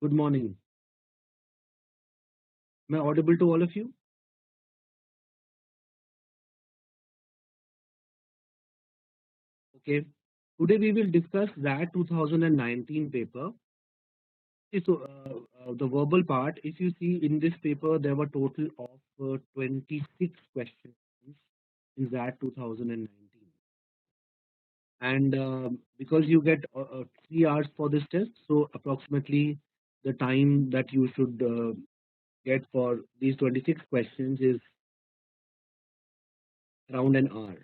Good morning. Am I audible to all of you? Okay. Today we will discuss that 2019 paper. The verbal part, if you see in this paper, there were total of 26 questions in that 2019. And because you get 3 hours for this test, so approximately the time that you should get for these 26 questions is around an hour.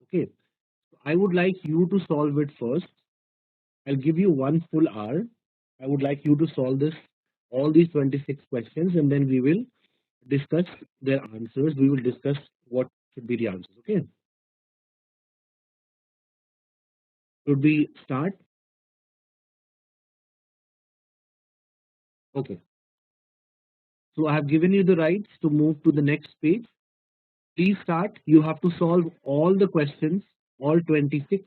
Okay. I would like you to solve it first. I'll give you one full hour. I would like you to solve all these 26 questions, and then we will discuss their answers. We will discuss what should be the answers. Okay. Should we start? Okay. So I have given you the rights to move to the next page. Please start. You have to solve all the questions, all 26,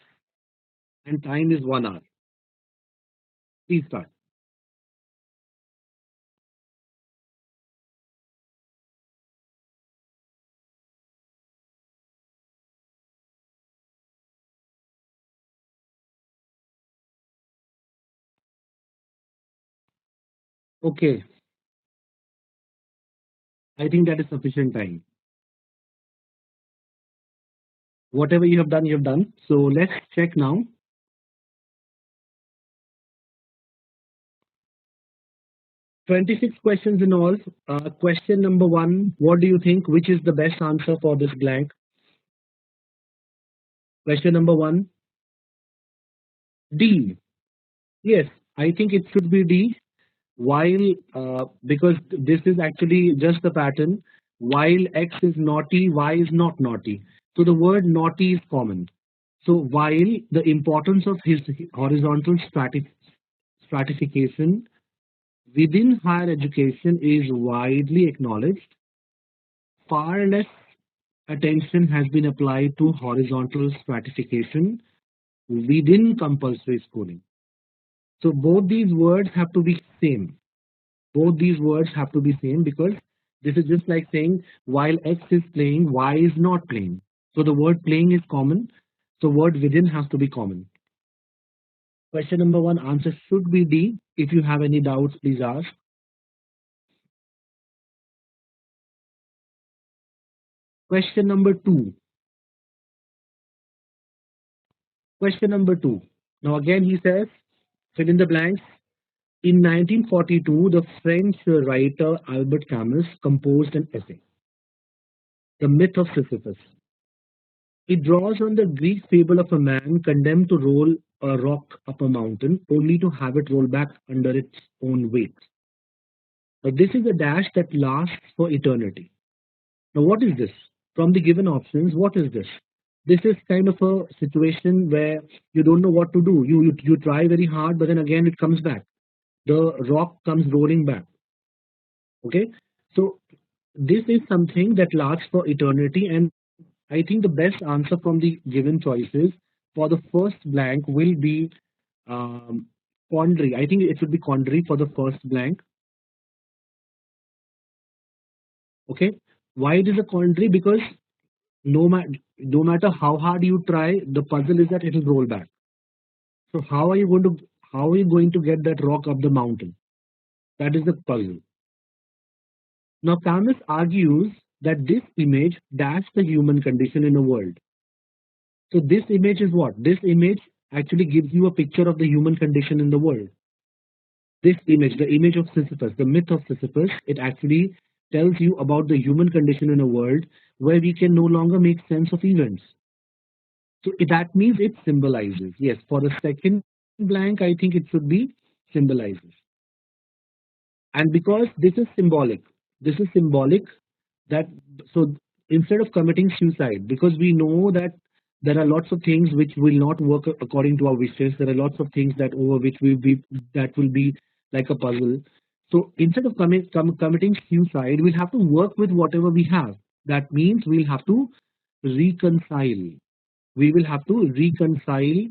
and time is 1 hour. Please start. Okay. I think that is sufficient time. Whatever you have done, you have done. So let's check now. 26 questions in all. Question number one, what do you think? Which is the best answer for this blank? Question number one, D. Yes, I think it should be D. While, because this is actually just the pattern, while X is naughty, Y is not naughty. So the word naughty is common. So while the importance of his horizontal stratification within higher education is widely acknowledged, far less attention has been applied to horizontal stratification within compulsory schooling. So both these words have to be same. Both these words have to be same because this is just like saying while X is playing, Y is not playing. So the word playing is common. So word within has to be common. Question number one, answer should be D. If you have any doubts, please ask. Question number two. Question number two. Now again he says, fill in the blanks. In 1942, the French writer Albert Camus composed an essay, The Myth of Sisyphus. It draws on the Greek fable of a man condemned to roll a rock up a mountain only to have it roll back under its own weight. Now, this is a dash that lasts for eternity. Now, what is this? From the given options, what is this? This is kind of a situation where you don't know what to do. You try very hard, but then again it comes back. The rock comes rolling back. Okay, so this is something that lasts for eternity, and I think the best answer from the given choices for the first blank will be um, quandary. I think it should be quandary for the first blank. Okay, why it is a quandary? Because no matter how hard you try, the puzzle is that it will roll back. So how are you going to get that rock up the mountain? That is the puzzle. Now Camus argues that this image dashes the human condition in a world. So this image is what? This image actually gives you a picture of the human condition in the world. This image, the image of Sisyphus, the myth of Sisyphus, it actually tells you about the human condition in a world where we can no longer make sense of events. So that means it symbolizes. Yes, for the second blank, I think it should be symbolizes. And because this is symbolic that so instead of committing suicide, because we know that there are lots of things which will not work according to our wishes, there are lots of things that over which will be like a puzzle. So instead of committing suicide, we'll have to work with whatever we have. That means we'll have to reconcile. We will have to reconcile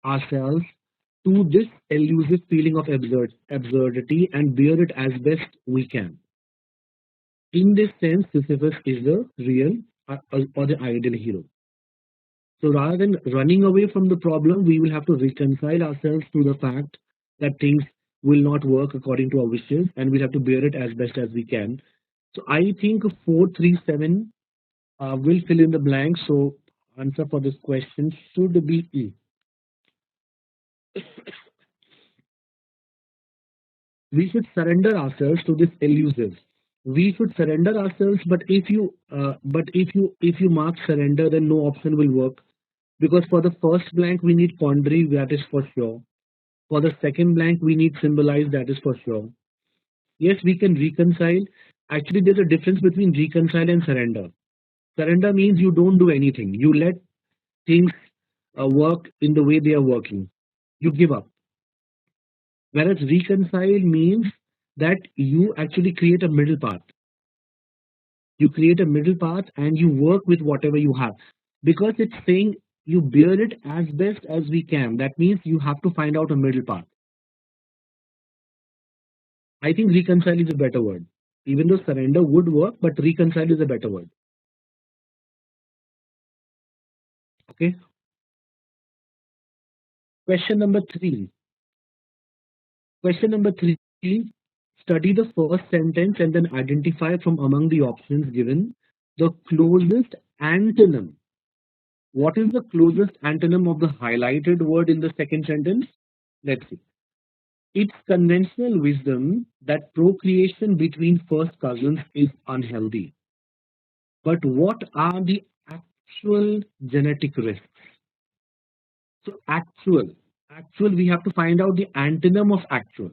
ourselves to this elusive feeling of absurdity and bear it as best we can. In this sense, Sisyphus is the real or the ideal hero. So rather than running away from the problem, we will have to reconcile ourselves to the fact that things will not work according to our wishes, and we'll have to bear it as best as we can. So I think 437 will fill in the blank. So answer for this question should be E. We should surrender ourselves to this elusive. We should surrender ourselves, but if you mark surrender, then no option will work, because for the first blank we need quandary, that is for sure. For the second blank we need symbolize, that is for sure. Yes, we can reconcile. Actually, there's a difference between reconcile and surrender. Surrender means you don't do anything. You let things work in the way they are working. You give up. Whereas reconcile means that you actually create a middle path. You create a middle path and you work with whatever you have. Because it's saying you bear it as best as we can. That means you have to find out a middle path. I think reconcile is a better word. Even though surrender would work, but reconcile is a better word. Okay. Question number three. Question number three. Study the first sentence and then identify from among the options given the closest antonym. What is the closest antonym of the highlighted word in the second sentence? Let's see. It's conventional wisdom that procreation between first cousins is unhealthy. But what are the actual genetic risks? So actual, we have to find out the antonym of actual.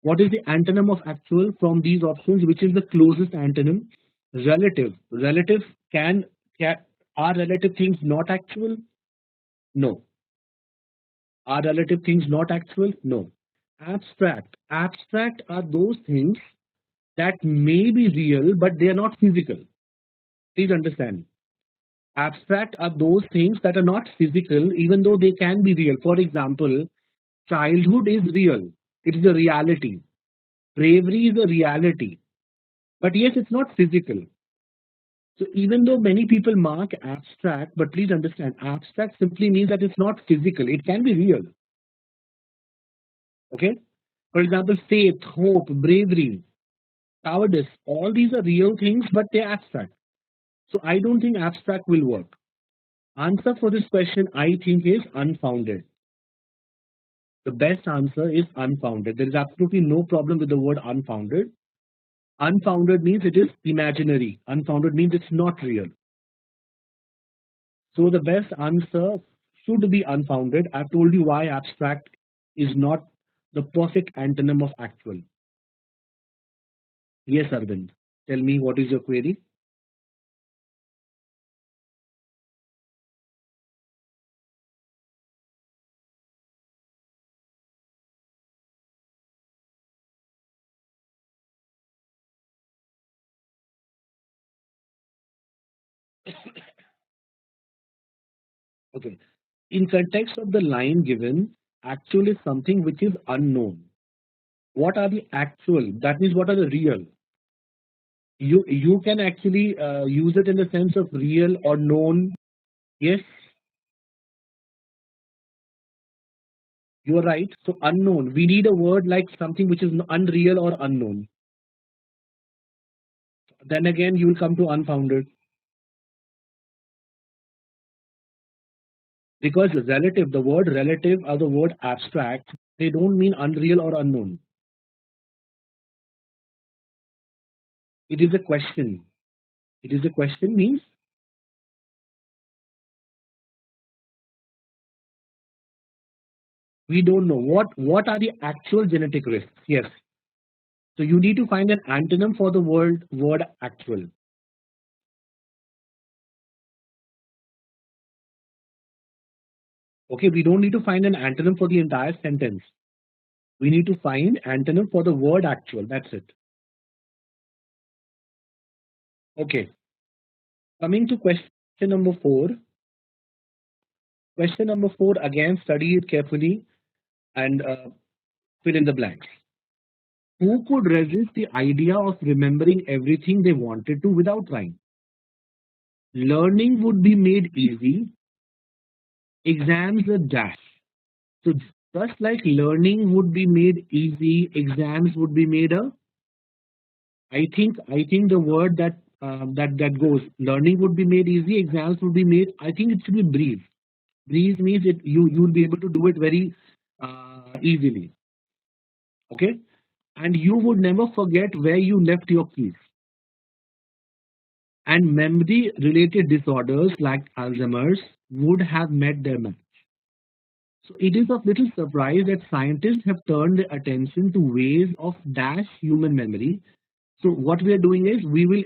What is the antonym of actual from these options? Which is the closest antonym? Relative. Relative can are relative things not actual? No. Are relative things not actual? No. Abstract. Abstract are those things that may be real, but they are not physical. Please understand. Abstract are those things that are not physical, even though they can be real. For example, childhood is real. It is a reality. Bravery is a reality. But yes, it's not physical. So even though many people mark abstract, but please understand, abstract simply means that it's not physical. It can be real. Okay? For example, faith, hope, bravery, cowardice, all these are real things, but they're abstract. So I don't think abstract will work. Answer for this question, I think, is unfounded. The best answer is unfounded. There is absolutely no problem with the word unfounded. Unfounded means it is imaginary. Unfounded means it's not real. So the best answer should be unfounded. I've told you why abstract is not the perfect antonym of actual. Yes, Arvind. Tell me, what is your query? Okay. In context of the line given, actual is something which is unknown. What are the actual? That means what are the real? You can actually use it in the sense of real or known. Yes, you are right. So unknown. We need a word like something which is unreal or unknown. Then again, you will come to unfounded. Because relative, the word relative or the word abstract, they don't mean unreal or unknown. It is a question. It is a question means we don't know what are the actual genetic risks. Yes. So you need to find an antonym for the word actual. Okay, we don't need to find an antonym for the entire sentence. We need to find antonym for the word actual. That's it. Okay. Coming to question number four. Question number four, again, study it carefully. and fill in the blanks. Who could resist the idea of remembering everything they wanted to without trying? Learning would be made easy, exams a dash. So just like learning would be made easy, exams would be made a. I think the word that goes, learning would be made easy, exams would be made. I think it should be breeze. Breeze means it you will be able to do it very easily. Okay, and you would never forget where you left your keys. And memory related disorders like Alzheimer's would have met their match. So it is of little surprise that scientists have turned their attention to ways of dash human memory. So what we are doing is we will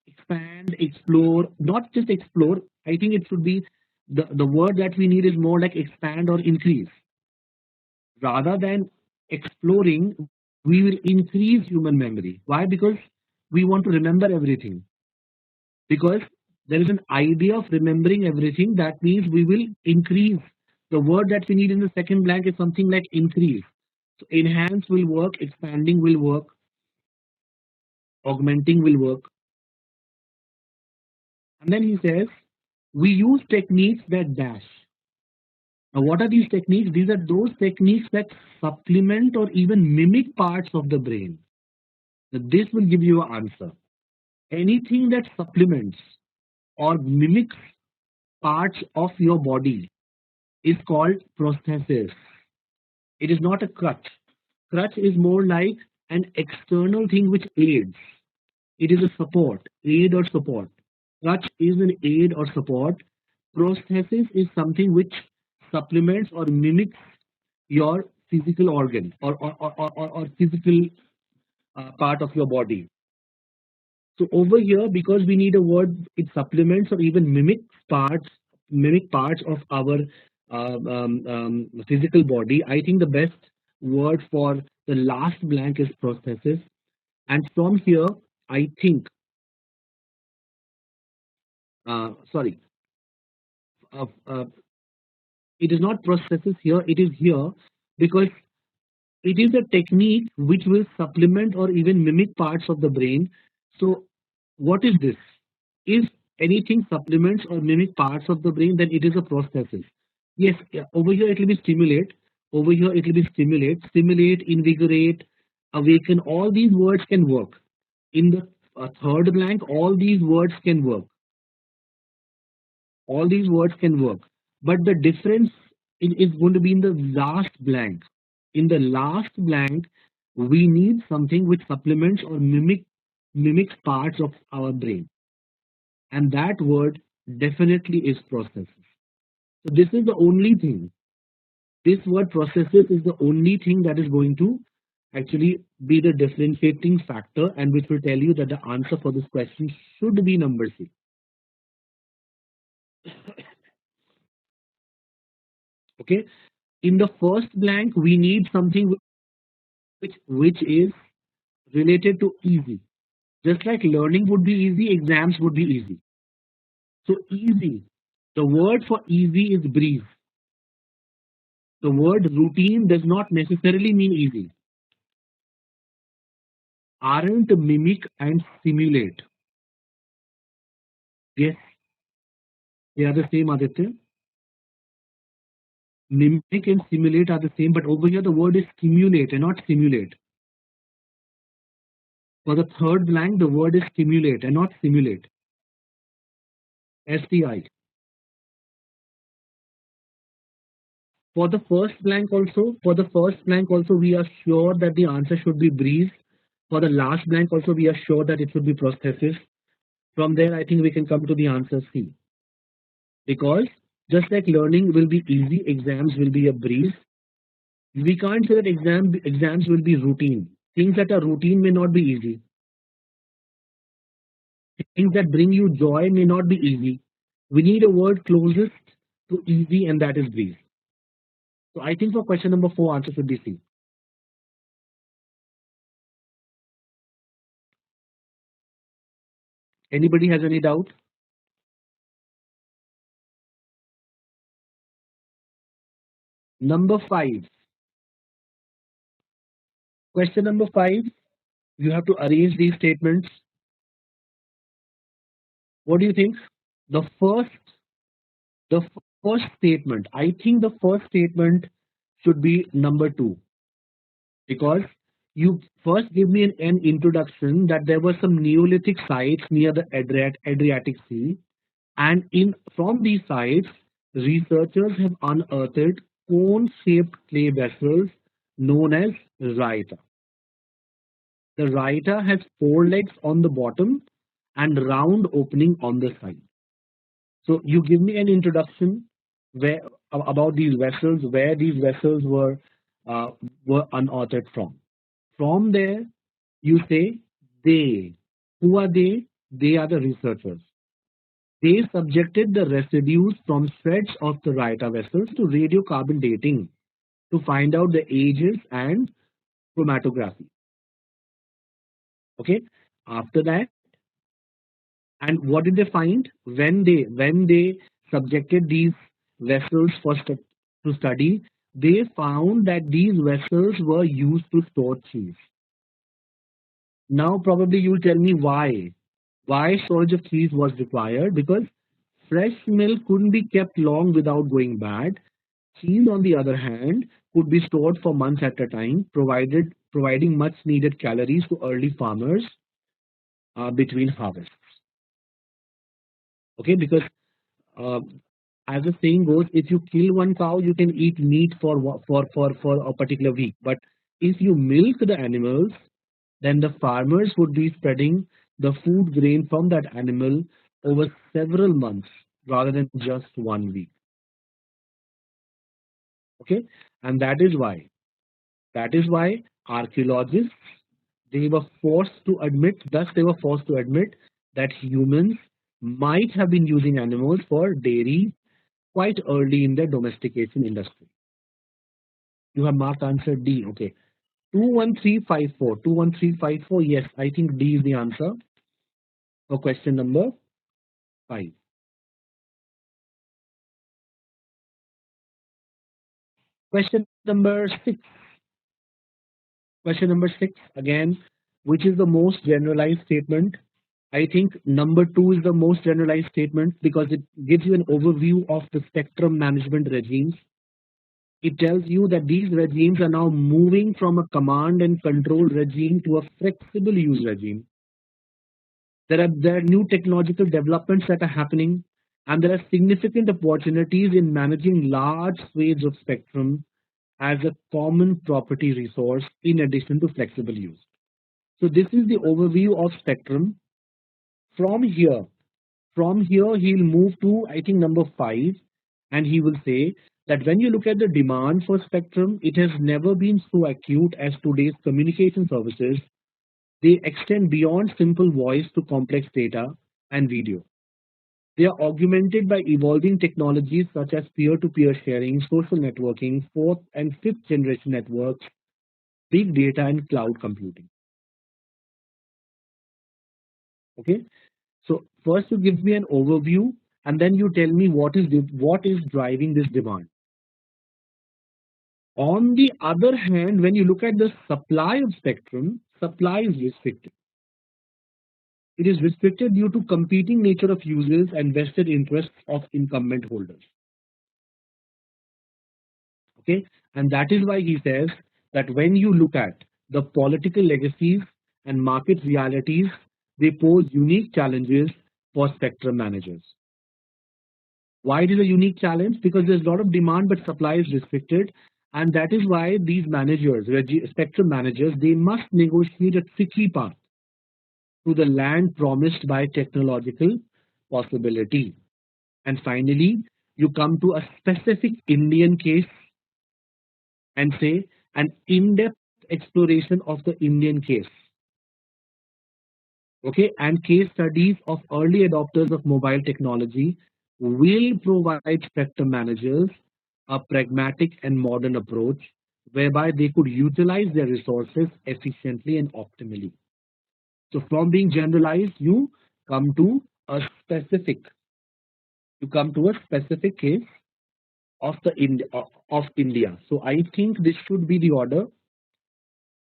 expand, explore, not just explore. I think it should be the word that we need is more like expand or increase. Rather than exploring, we will increase human memory. Why? Because we want to remember everything. Because there is an idea of remembering everything. That means we will increase. The word that we need in the second blank is something like increase. So enhance will work, expanding will work, augmenting will work. And then he says, we use techniques that dash. Now, what are these techniques? These are those techniques that supplement or even mimic parts of the brain. Now, this will give you an answer. Anything that supplements or mimics parts of your body is called prosthesis. It is not a crutch. Crutch is more like an external thing which aids. It is a support, aid or support. Crutch is an aid or support. Prosthesis is something which supplements or mimics your physical organ or physical part of your body. So over here, because we need a word, it supplements or even mimic parts of our physical body. I think the best word for the last blank is prosthesis. And from here, I think, sorry, uh, uh, it is not prosthesis here. It is here because it is a technique which will supplement or even mimic parts of the brain. So, what is this? If anything supplements or mimic parts of the brain, then it is a prosthesis. Yes, yeah, over here it will be stimulate. Over here it will be stimulate, invigorate, awaken. All these words can work. In the third blank, all these words can work. All these words can work. But the difference is going to be in the last blank. In the last blank, we need something which supplements or mimics parts of our brain. And that word definitely is processes. So this is the only thing. This word processes is the only thing that is going to actually be the differentiating factor and which will tell you that the answer for this question should be number C. Okay. In the first blank, we need something which is related to easy. Just like learning would be easy, exams would be easy. So easy. The word for easy is breeze. The word routine does not necessarily mean easy. Aren't mimic and simulate. Yes, they are the same, Aditya. Mimic and simulate are the same, but over here the word is stimulate and not simulate. For the third blank, the word is stimulate and not simulate. STI. For the first blank also, we are sure that the answer should be breeze. For the last blank also, we are sure that it should be prosthesis. From there, I think we can come to the answer C. Because just like learning will be easy, exams will be a breeze. We can't say that exams will be routine. Things that are routine may not be easy. Things that bring you joy may not be easy. We need a word closest to easy, and that is breeze. So I think for question number 4, answer should be C. Anybody has any doubt? Number 5. Question number 5. You have to arrange these statements. What do you think? The first, the first statement. I think the first statement should be number 2, because you first give me an introduction that there were some Neolithic sites near the Adriatic Sea, and in from these sites, researchers have unearthed cone-shaped clay vessels known as raita. The raita has four legs on the bottom and round opening on the side. So you give me an introduction where about these vessels, where these vessels uh, were unearthed from. From there, you say they. Who are they? They are the researchers. They subjected the residues from shreds of the Raita vessels to radiocarbon dating to find out the ages and chromatography. Okay. After that, and what did they find when they subjected these vessels to study? They found that these vessels were used to store cheese. Now, probably you'll tell me why. Why storage of cheese was required? Because fresh milk couldn't be kept long without going bad. Cheese, on the other hand, could be stored for months at a time, providing much needed calories to early farmers between harvests. Okay, because uh, as the saying goes, if you kill one cow, you can eat meat for a particular week. But if you milk the animals, then the farmers would be spreading the food grain from that animal over several months rather than just 1 week. Okay, and that is why archaeologists, they were forced to admit that humans might have been using animals for dairy quite early in their domestication industry. You have marked answer D. Okay. 21354. 21354. Yes, I think D is the answer for question number 5. Question number 6. Question number 6 again, which is the most generalized statement? I think number 2 is the most generalized statement because it gives you an overview of the spectrum management regimes. It tells you that these regimes are now moving from a command and control regime to a flexible use regime. There are new technological developments that are happening, and there are significant opportunities in managing large swathes of spectrum as a common property resource in addition to flexible use. So this is the overview of spectrum. From here, he'll move to, I think, number 5, and he will say that when you look at the demand for spectrum, it has never been so acute as today's communication services. They extend beyond simple voice to complex data and video. They are augmented by evolving technologies such as peer-to-peer sharing, social networking, fourth and fifth generation networks, big data, and cloud computing. Okay, so first you give me an overview, and then you tell me what is driving this demand. On the other hand, when you look at the supply of spectrum, supply is restricted. It is restricted due to competing nature of users and vested interests of incumbent holders. Okay, and that is why he says that when you look at the political legacies and market realities, they pose unique challenges for spectrum managers. Why it is a unique challenge? Because there's a lot of demand, but supply is restricted, and that is why these managers, spectrum managers, they must negotiate a tricky path to the land promised by technological possibility. And finally, you come to a specific Indian case and say an in-depth exploration of the Indian case. Okay, and case studies of early adopters of mobile technology will provide spectrum managers a pragmatic and modern approach whereby they could utilize their resources efficiently and optimally. So from being generalized, come to a specific, you come to a specific case of the of India. So I think this should be the order.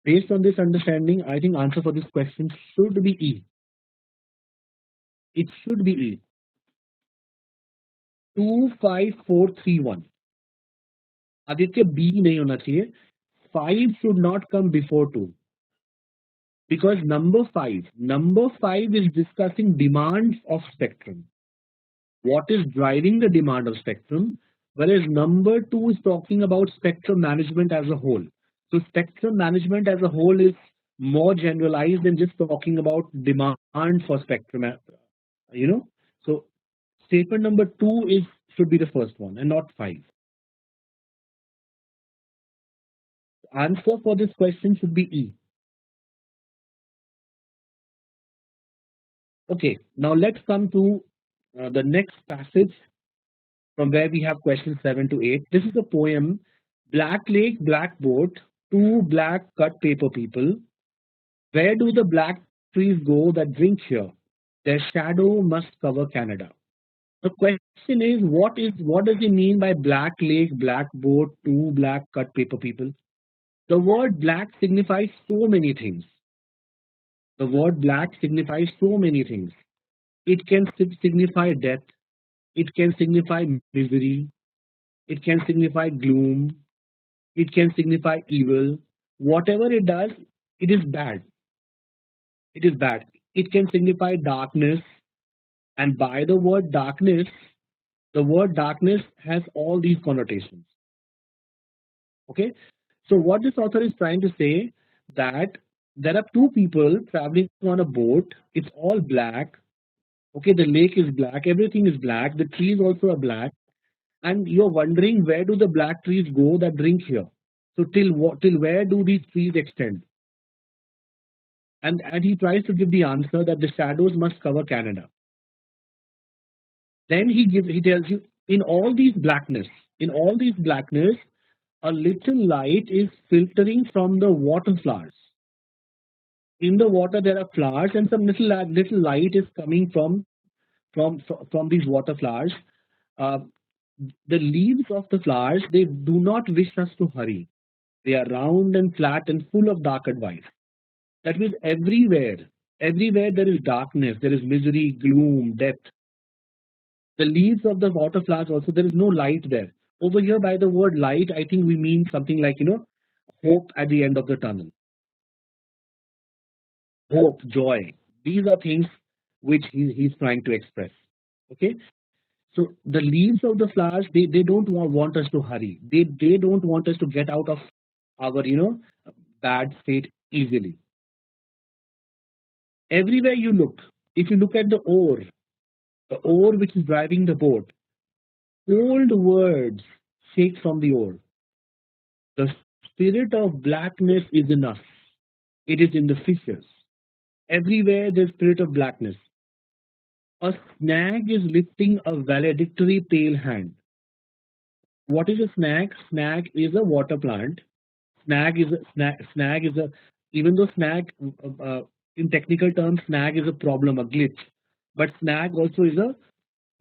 Based on this understanding, I think answer for this question should be E. It should be E. 25431. Aditya B नहीं होना चाहिए. 5 should not come before 2 because number 5 is discussing demands of spectrum. What is driving the demand of spectrum, whereas number 2 is talking about spectrum management as a whole. So spectrum management as a whole is more generalized than just talking about demand for spectrum, you know. So statement number 2 is should be the first one and not 5. Answer for this question should be E. Okay, now let's come to the next passage from where we have questions 7 to 8. This is a poem, Black Lake, Black Boat, Two Black Cut Paper People. Where do the black trees go that drink here? Their shadow must cover Canada. The question is, what does he mean by black lake, black boat, two black cut paper people? The word black signifies so many things. The word black signifies so many things. It can signify death. It can signify misery. It can signify gloom. It can signify evil. Whatever it does, it is bad. It is bad. It can signify darkness. And by the word darkness has all these connotations. Okay. So what this author is trying to say that there are two people traveling on a boat. It's all black. Okay. The lake is black. Everything is black. The trees also are black. And you're wondering where do the black trees go that drink here? So till where do these trees extend? And he tries to give the answer that the shadows must cover Canada. Then he tells you in all these blackness, a little light is filtering from the water flowers. In the water there are flowers, and some little light is coming from these water flowers. Uh, the leaves of the flowers, they do not wish us to hurry. They are round and flat and full of dark advice. That means everywhere there is darkness, there is misery, gloom, death. The leaves of the water flowers also, there is no light there. Over here, by the word light, I think we mean something like, hope at the end of the tunnel. Hope, joy. These are things which he's trying to express. Okay. So the leaves of the flowers, they don't want us to hurry. They don't want us to get out of our, bad state easily. Everywhere you look, if you look at the oar which is driving the boat, old words shake from the oar. The spirit of blackness is in us. It is in the fishes. Everywhere there's spirit of blackness. A snag is lifting a valedictory pale hand. What is a snag? Snag is a water plant. Snag is a even though snag in technical terms snag is a problem, a glitch, but snag also is a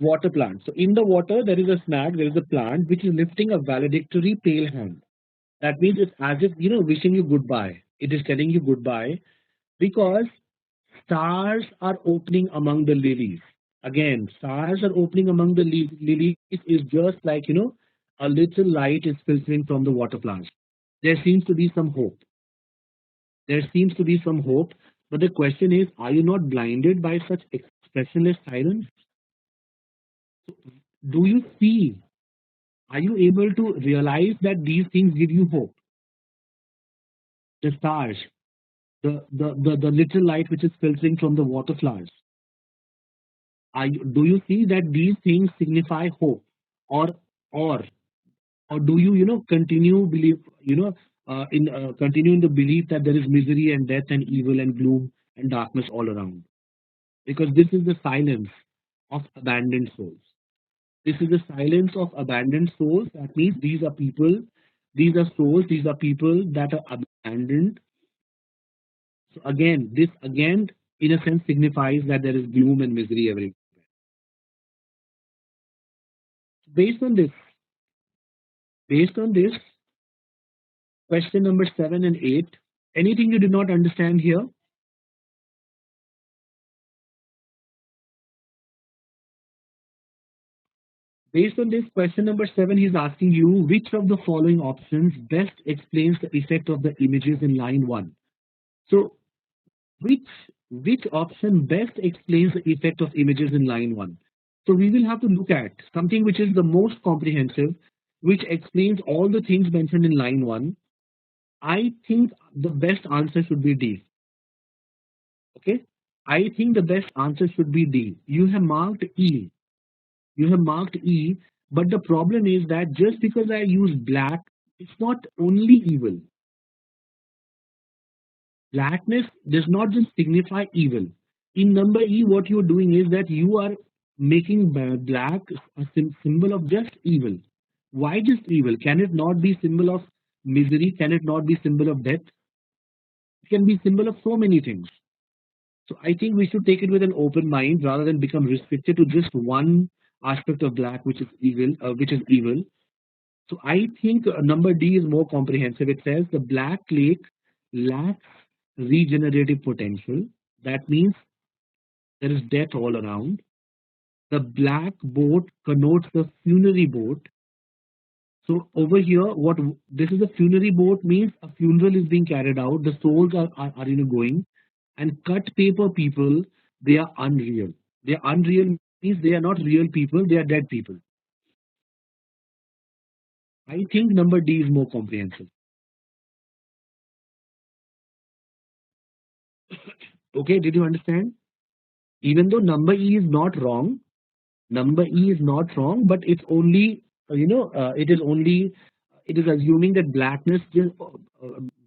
water plant. So in the water there is a snag, there is a plant which is lifting a valedictory pale hand. That means it's as if wishing you goodbye. It is telling you goodbye because stars are opening among the lilies. Again, stars are opening among the lilies is just like, a little light is filtering from the water plants. There seems to be some hope. There seems to be some hope. But the question is, are you not blinded by such expressionless silence? Do you see? Are you able to realize that these things give you hope? The stars, the little light which is filtering from the water flowers. Do you see that these things signify hope, or or or do you continue believe in continue in the belief that there is misery and death and evil and gloom and darkness all around? Because this is the silence of abandoned souls. This is the silence of abandoned souls. That means these are people, these are souls, these are people that are abandoned. So again, this again in a sense signifies that there is gloom and misery everywhere. Based on this, based on this, question number 7 and 8. Anything you did not understand here? Based on this, question number 7, he's asking you which of the following options best explains the effect of the images in line 1. So, which which option best explains the effect of images in line 1? So, we will have to look at something which is the most comprehensive, which explains all the things mentioned in line 1. I think the best answer should be D. Okay? I think the best answer should be D. You have marked E. You have marked E, but the problem is that just because I use black, it's not only evil. Blackness does not just signify evil. In number E, what you're doing is that you are making black a symbol of just evil. Why just evil? Can it not be symbol of misery? Can it not be symbol of death? It can be symbol of so many things. So I think we should take it with an open mind rather than become restricted to just one aspect of black, which is evil, So I think number D is more comprehensive. It says the black lake lacks regenerative potential. That means there is death all around. The black boat connotes the funerary boat. So over here, what this is a funerary boat means a funeral is being carried out. The souls are going, and cut paper people, they are unreal. They are unreal means they are not real people. They are dead people. I think number D is more comprehensive. Okay, did you understand? Even though number E is not wrong, but it's only it is assuming that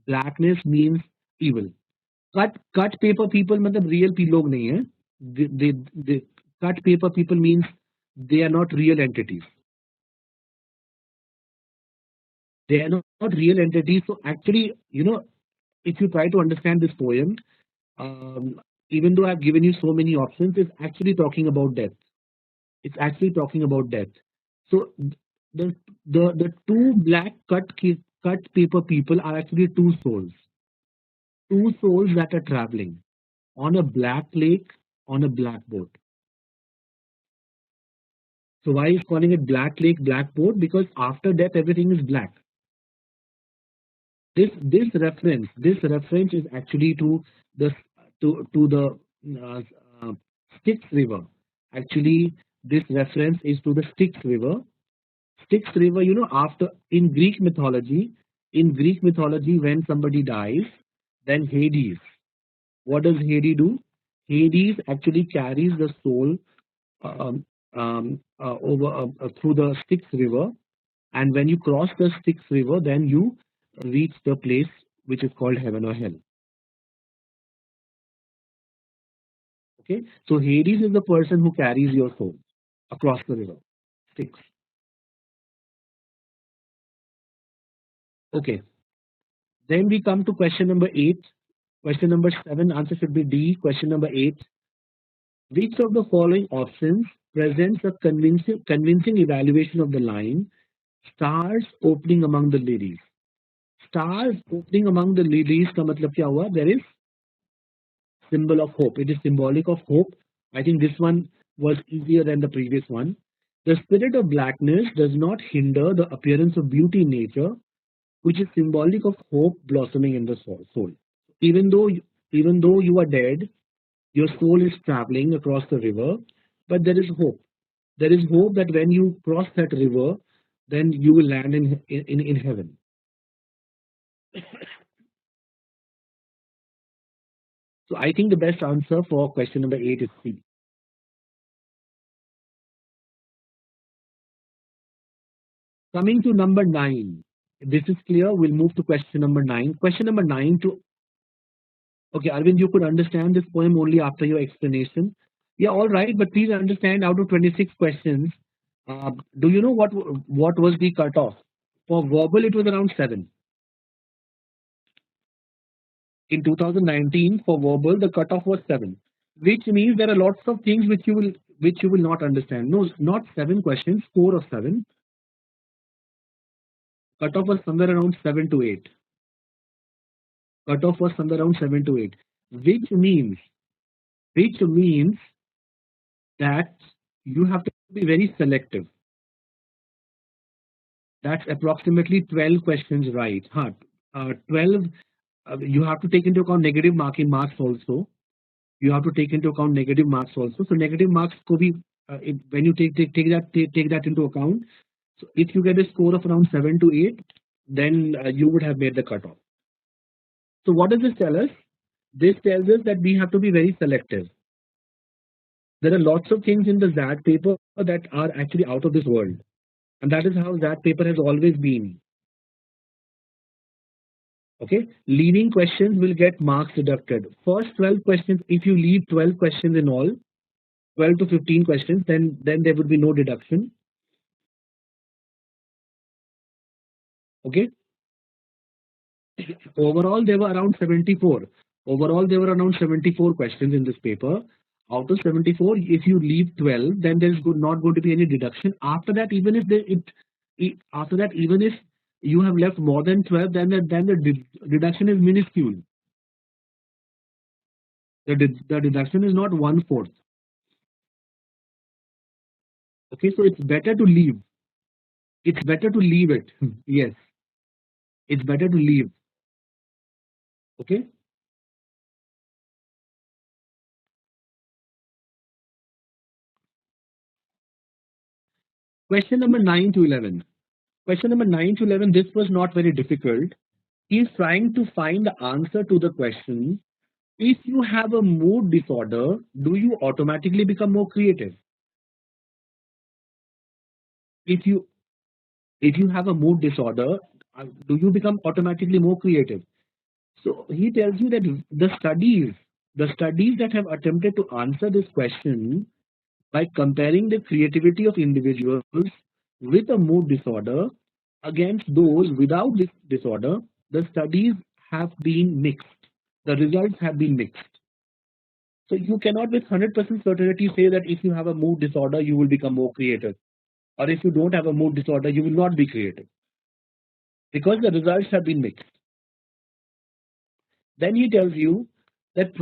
blackness means evil. Cut paper people मतलब real लोग नहीं है. They cut paper people means they are not real entities. They are not real entities. So actually, if you try to understand this poem, um, even though I've given you so many options, it's actually talking about death. It's actually talking about death. So the the two black cut paper people are actually two souls that are traveling on a black lake on a black boat. So why is calling it black lake black boat? Because after death everything is black. This reference is actually the to the uh, uh, Styx River. Actually, this reference is to the Styx River. Styx River, after in Greek mythology, when somebody dies, then Hades. What does Hades do? Hades actually carries the soul um, over through the Styx River, and when you cross the Styx River, then you reach the place which is called heaven or hell. Okay, so Hades is the person who carries your soul across the river Styx. Okay, then we come to question number 8. Question number 7, answer should be D. Question number 8, which of the following options presents a convincing evaluation of the line stars opening among the ladies? Stars opening among the ladies का मतलब क्या हुआ? There is symbol of hope. It is symbolic of hope. I think this one was easier than the previous one. The spirit of blackness does not hinder the appearance of beauty in nature, which is symbolic of hope blossoming in the soul. Even though even though you are dead, your soul is traveling across the river, but there is hope. There is hope that when you cross that river, then you will land in heaven. So I think the best answer for question number 8 is C. Coming to number 9. This is clear. We'll move to question number 9. Question number 9 to okay, Arvind, you could understand this poem only after your explanation. Yeah, all right, but please understand out of 26 questions, do you know what was the cutoff? For verbal, it was around 7. In 2019, for verbal, the cutoff was 7, which means there are lots of things which you will not understand. No, not 7 questions, 4 of 7. Cutoff was somewhere around 7 to 8. Cutoff was somewhere around 7 to 8, which means which means that you have to be very selective. That's approximately 12 questions, right? 12. You have to take into account negative marking marks also. You have to take into account negative marks also. So negative marks could be when you take that into account. So if you get a score of around 7 to 8, then you would have made the cutoff. So what does this tell us? This tells us that we have to be very selective. There are lots of things in the XAT paper that are actually out of this world, and that is how XAT paper has always been. Okay, leaving questions will get marks deducted. First 12 questions, if you leave 12 questions in all, 12 to 15 questions, then there would be no deduction. Okay, overall there were around 74. Overall there were around 74 questions in this paper. Out of 74, if you leave 12, then there's not going to be any deduction. After that, even if after that, even if you have left more than 12, then the deduction is minuscule. The deduction is not 1/4. Okay, so it's better to leave. It's better to leave it. Yes, it's better to leave. Okay. Question number 9 to 11. Question number 9 to 11. This was not very difficult. He's trying to find the answer to the question: if you have a mood disorder, do you automatically become more creative? If you if you have a mood disorder, do you become automatically more creative? So he tells you that the studies that have attempted to answer this question by comparing the creativity of individuals with a mood disorder against those without this disorder, the studies have been mixed. The results have been mixed. So you cannot with 100% certainty say that if you have a mood disorder, you will become more creative. Or if you don't have a mood disorder, you will not be creative. Because the results have been mixed. Then he tells you that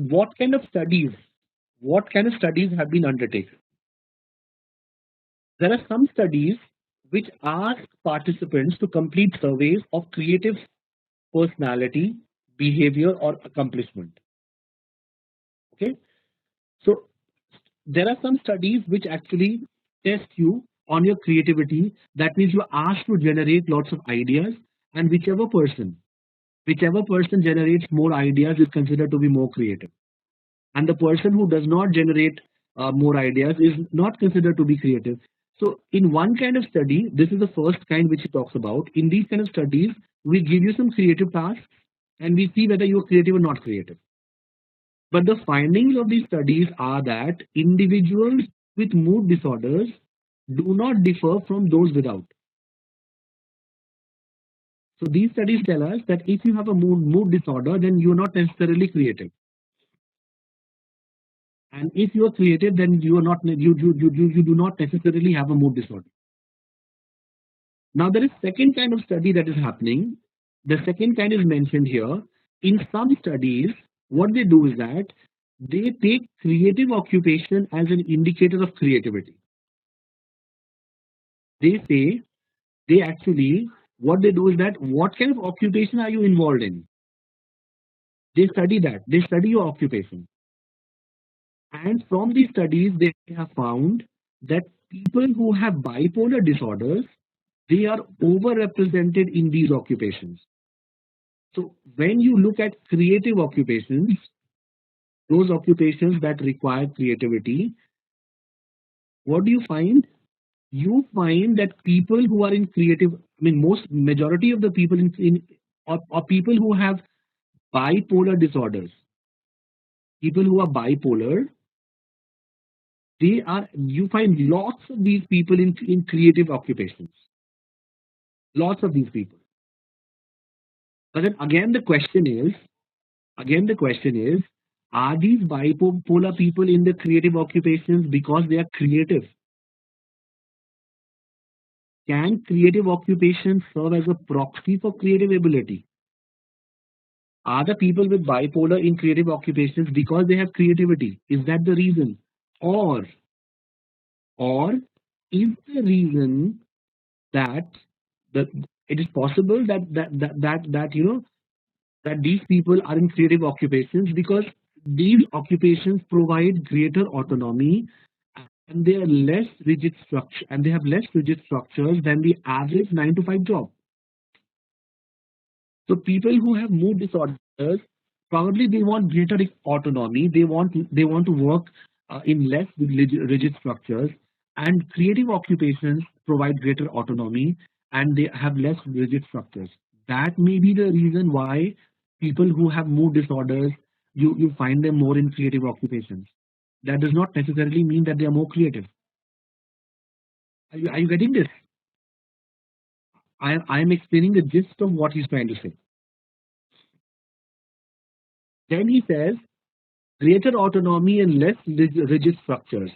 what kind of studies have been undertaken. There are some studies which ask participants to complete surveys of creative personality, behavior, or accomplishment. Okay, so there are some studies which actually test you on your creativity. That means you are asked to generate lots of ideas, and whichever person generates more ideas is considered to be more creative, and the person who does not generate more ideas is not considered to be creative. So in one kind of study, this is the first kind which he talks about. In these kind of studies, we give you some creative tasks and we see whether you're creative or not creative. But the findings of these studies are that individuals with mood disorders do not differ from those without. So these studies tell us that if you have a mood disorder, then you're not necessarily creative. And if you are creative, then you are not you do not necessarily have a mood disorder. Now there is second kind of study that is happening. The second kind is mentioned here. In some studies, what they do is that they take creative occupation as an indicator of creativity. They say they actually what they do is that what kind of occupation are you involved in? They study that. They study your occupation. And from these studies, they have found that people who have bipolar disorders, they are overrepresented in these occupations. So when you look at creative occupations, those occupations that require creativity, what do you find? You find that people who are in creative, I mean, majority of the people are people who have bipolar disorders. People who are bipolar, you find lots of these people in creative occupations. Lots of these people. But then again the question is, are these bipolar people in the creative occupations because they are creative? Can creative occupations serve as a proxy for creative ability? Are the people with bipolar in creative occupations because they have creativity? Is that the reason? Or or is the reason that the it is possible that that these people are in creative occupations because these occupations provide greater autonomy and they are less rigid structure and they have less rigid structures than the average 9 to 5 job. So people who have mood disorders probably they want greater autonomy. They want to work in less rigid structures, and creative occupations provide greater autonomy and they have less rigid structures. That may be the reason why people who have mood disorders you find them more in creative occupations. That does not necessarily mean that they are more creative. Are you getting this? I am explaining the gist of what he's trying to say. Then he says greater autonomy and less rigid structures.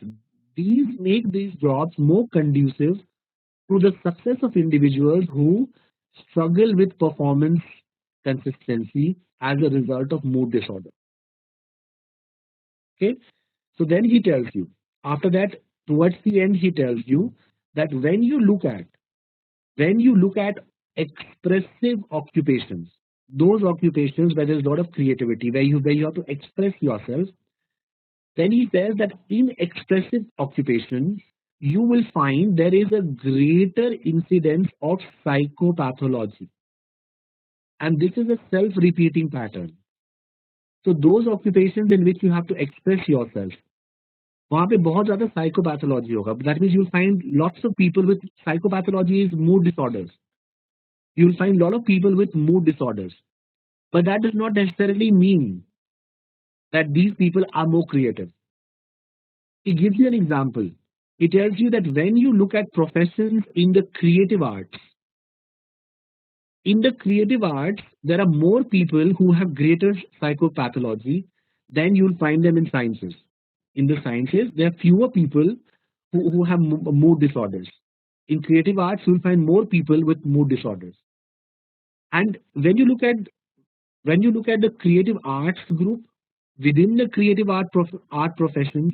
These make these jobs more conducive to the success of individuals who struggle with performance consistency as a result of mood disorder. Okay, so then he tells you, after that, towards the end, he tells you that when you look at expressive occupations, those occupations where there's a lot of creativity, where you have to express yourself. Then he says that in expressive occupations, you will find there is a greater incidence of psychopathology. And this is a self-repeating pattern. So those occupations in which you have to express yourself, वहाँ पे बहुत ज़्यादा psychopathology होगा. That means you'll find lots of people with psychopathology is mood disorders. You'll find a lot of people with mood disorders. But that does not necessarily mean that these people are more creative. He gives you an example. He tells you that when you look at professions in the creative arts, there are more people who have greater psychopathology than you'll find them in sciences. In the sciences, there are fewer people who have mood disorders. In creative arts, you'll find more people with mood disorders. And when you look at the creative arts group, within the creative art professions,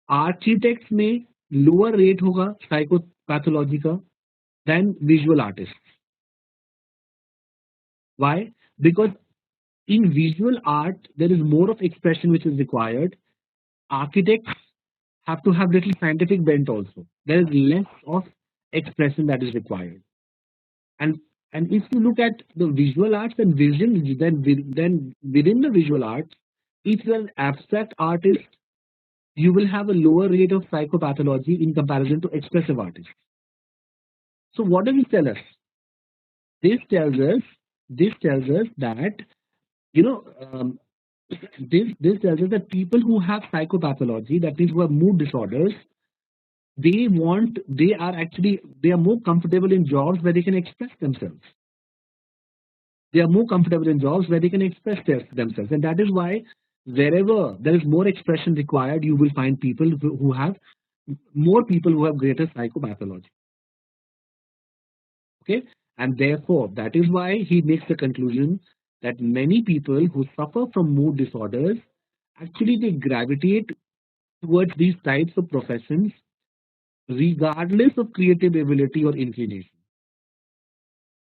architects में lower rate होगा psychopathology का than visual artists. Why? Because in visual art there is more of expression which is required. Architects have to have little scientific bent also. There is less of expression that is required. And if you look at the visual arts and vision, then within the visual arts, if you're an abstract artist, you will have a lower rate of psychopathology in comparison to expressive artists. So what does it tell us? This tells us that you know this tells us that people who have psychopathology, that means who have mood disorders, they are more comfortable in jobs where they can express themselves. They are more comfortable in jobs where they can express themselves, and that is why wherever there is more expression required, you will find people who have more people who have greater psychopathology. Okay, and therefore that is why he makes the conclusion that many people who suffer from mood disorders actually they gravitate towards these types of professions regardless of creative ability or inclination.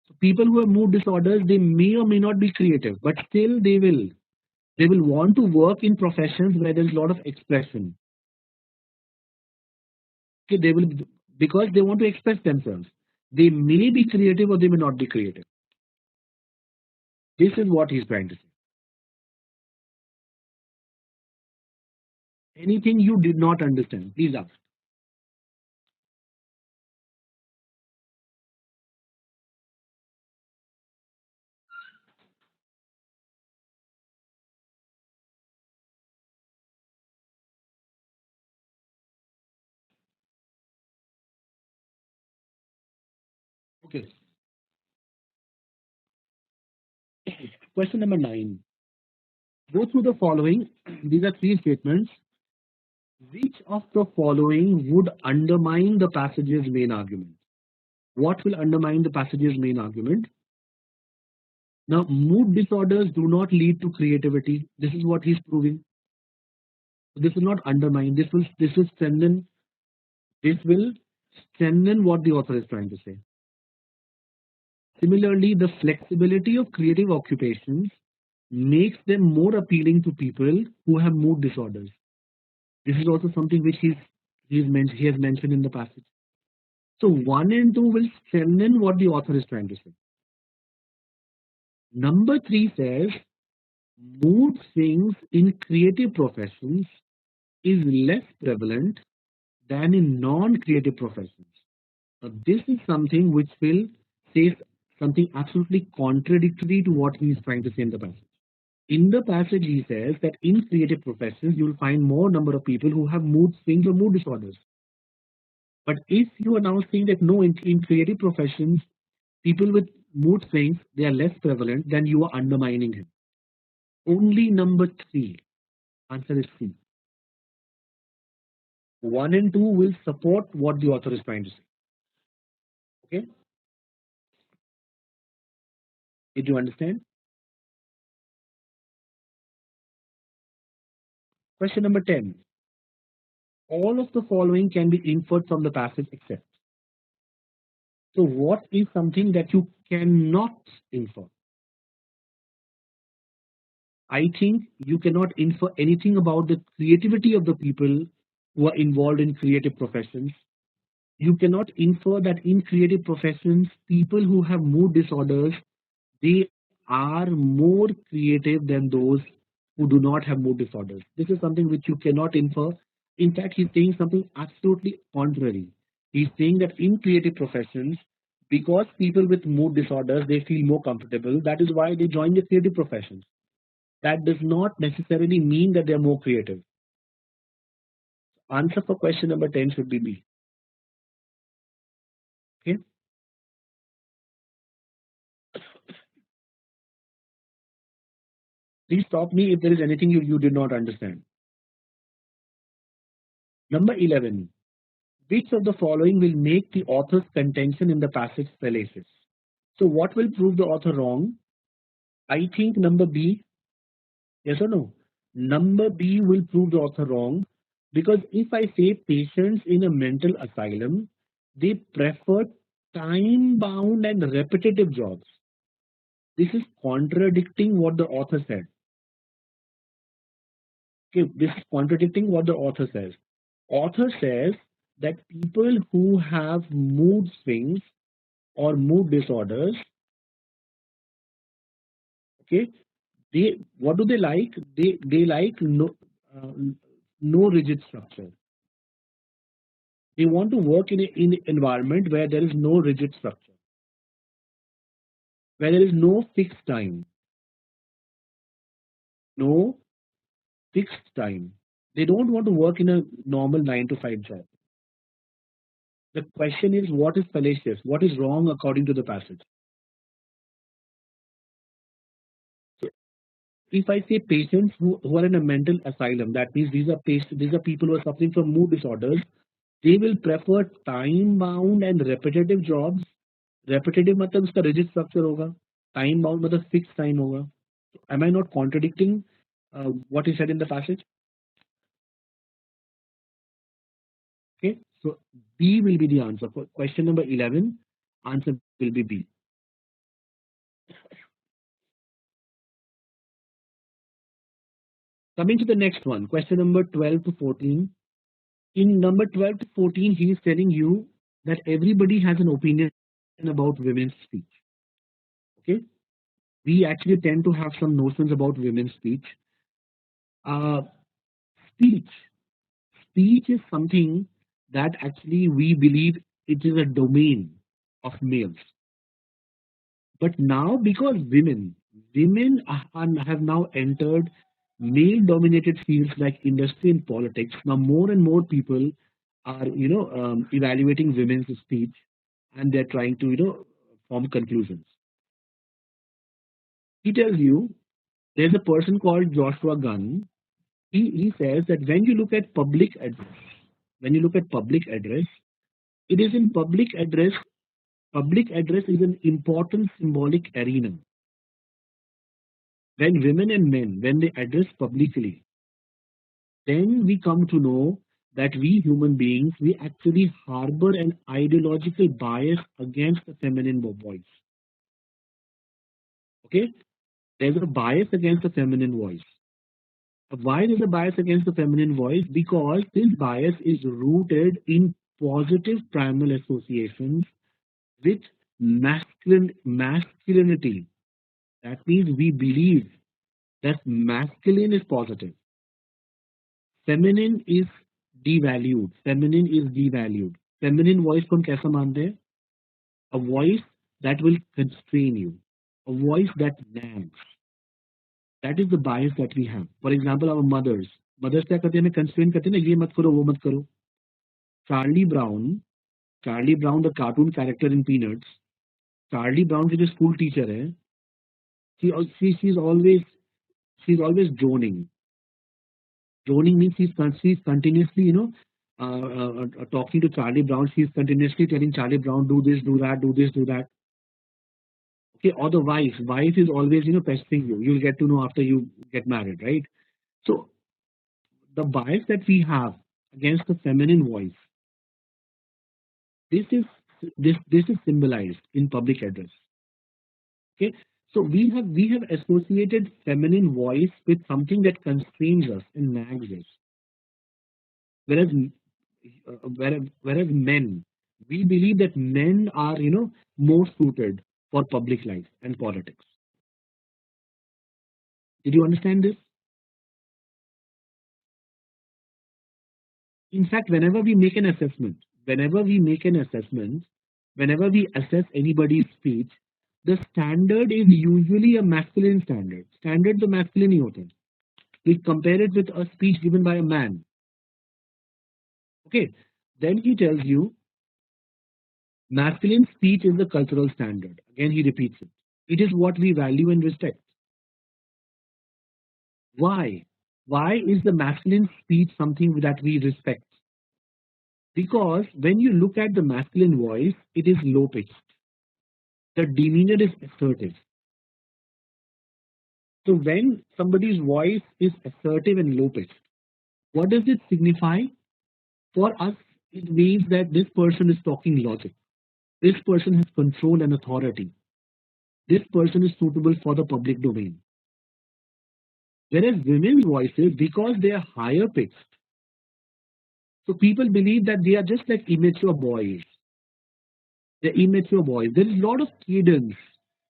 So people who have mood disorders, they may or may not be creative, but still they will want to work in professions where there's a lot of expression. Okay, they will because they want to express themselves. They may be creative or they may not be creative. This is what he's trying to say. Anything you did not understand, please ask. Okay. Question number 9. Go through the following. These are three statements. Which of the following would undermine the passage's main argument? What will undermine the passage's main argument? Now, mood disorders do not lead to creativity. This is what he's proving. This will not undermine. This will strengthen what the author is trying to say. Similarly, the flexibility of creative occupations makes them more appealing to people who have mood disorders. This is also something which he has mentioned in the passage. So 1 and 2 will strengthen what the author is trying to say. Number 3 says mood swings in creative professions is less prevalent than in non-creative professions. This is something which will say something absolutely contradictory to what he is trying to say in the passage. In the passage, he says that in creative professions, you will find more number of people who have mood swings or mood disorders. But if you are now saying that no, in creative professions, people with mood swings, they are less prevalent, then you are undermining him. Only number 3. Answer is C. 1 and 2 will support what the author is trying to say. Okay? Did you understand? Question number 10. All of the following can be inferred from the passage except. So what is something that you cannot infer? I think you cannot infer anything about the creativity of the people who are involved in creative professions. You cannot infer that in creative professions, people who have mood disorders, they are more creative than those who do not have mood disorders. This is something which you cannot infer. In fact, he's saying something absolutely contrary. He's saying that in creative professions, because people with mood disorders, they feel more comfortable. That is why they join the creative professions. That does not necessarily mean that they're more creative. Answer for question number 10 should be B. Okay. Please stop me if there is anything you did not understand. Number 11. Which of the following will make the author's contention in the passage fallacious? So what will prove the author wrong? I think number B. Yes or no? Number B will prove the author wrong because if I say patients in a mental asylum, they prefer time bound and repetitive jobs. This is contradicting what the author said. Okay, this is contradicting what the author says. Author says that people who have mood swings or mood disorders, okay, they what do they like? They like uh, no rigid structure. They want to work in an environment where there is no rigid structure, where there is no fixed time, no fixed time. They don't want to work in a normal 9 to 5 job. The question is, what is fallacious? What is wrong according to the passage? So if I say patients who are in a mental asylum, that means these are people who are suffering from mood disorders. They will prefer time bound and repetitive jobs. Repetitive मतलब उसका rigid structure होगा. Time bound मतलब fixed time होगा. Am I not contradicting what he said in the passage? Okay, so B will be the answer for question number 11. Answer will be B. Coming to the next one, question number 12 to 14. In number 12 to 14, he is telling you that everybody has an opinion about women's speech. Okay, we actually tend to have some notions about women's speech. Uh, speech. Speech is something that actually we believe it is a domain of males. But now, because women have now entered male-dominated fields like industry and politics. Now, more and more people are, evaluating women's speech, and they're trying to, form conclusions. He tells you there's a person called Joshua Gunn. He says that when you look at public address, it is in public address. Public address is an important symbolic arena. When women and men, when they address publicly, then we come to know that we human beings, we actually harbor an ideological bias against the feminine voice. Okay? There's a bias against the feminine voice. Why there's a bias against the feminine voice? Because this bias is rooted in positive primal associations with masculinity. That means we believe that masculine is positive, feminine is devalued. Feminine is devalued. Feminine voice को हम कैसा मानते हैं? A voice that will constrain you, a voice that nags. That is the bias that we have. For example, our mothers. Mothers क्या करते हैं? हमें constrain करते हैं ना, ये मत करो, वो मत करो. Charlie Brown, Charlie Brown, the cartoon character in Peanuts. Charlie Brown की जो school teacher है, she's always droning. Droning means she's continuously, talking to Charlie Brown. She's continuously telling Charlie Brown, do this, do that, do this, do that. Okay, or the wife. Wife is always, pestering you. You'll get to know after you get married, right? So the bias that we have against the feminine voice, this is this is symbolized in public address. Okay, so we have associated feminine voice with something that constrains us and nags us, whereas whereas men, we believe that men are more suited for public life and politics. Did you understand this? In fact, whenever we make an assessment, whenever we assess anybody's speech, the standard is usually a masculine standard. Standard तो masculine ही होते हैं. We compare it with a speech given by a man. Okay, then he tells you masculine speech is the cultural standard. Again, he repeats it. It is what we value and respect. Why? Why is the masculine speech something that we respect? Because when you look at the masculine voice, it is low pitched. The demeanor is assertive. So when somebody's voice is assertive and low pitched, what does it signify? For us, it means that this person is talking logic. This person has control and authority. This person is suitable for the public domain. Whereas women's voices, because they are higher pitched, so people believe that they are just like immature boys. They're immature boys. There is a lot of cadence.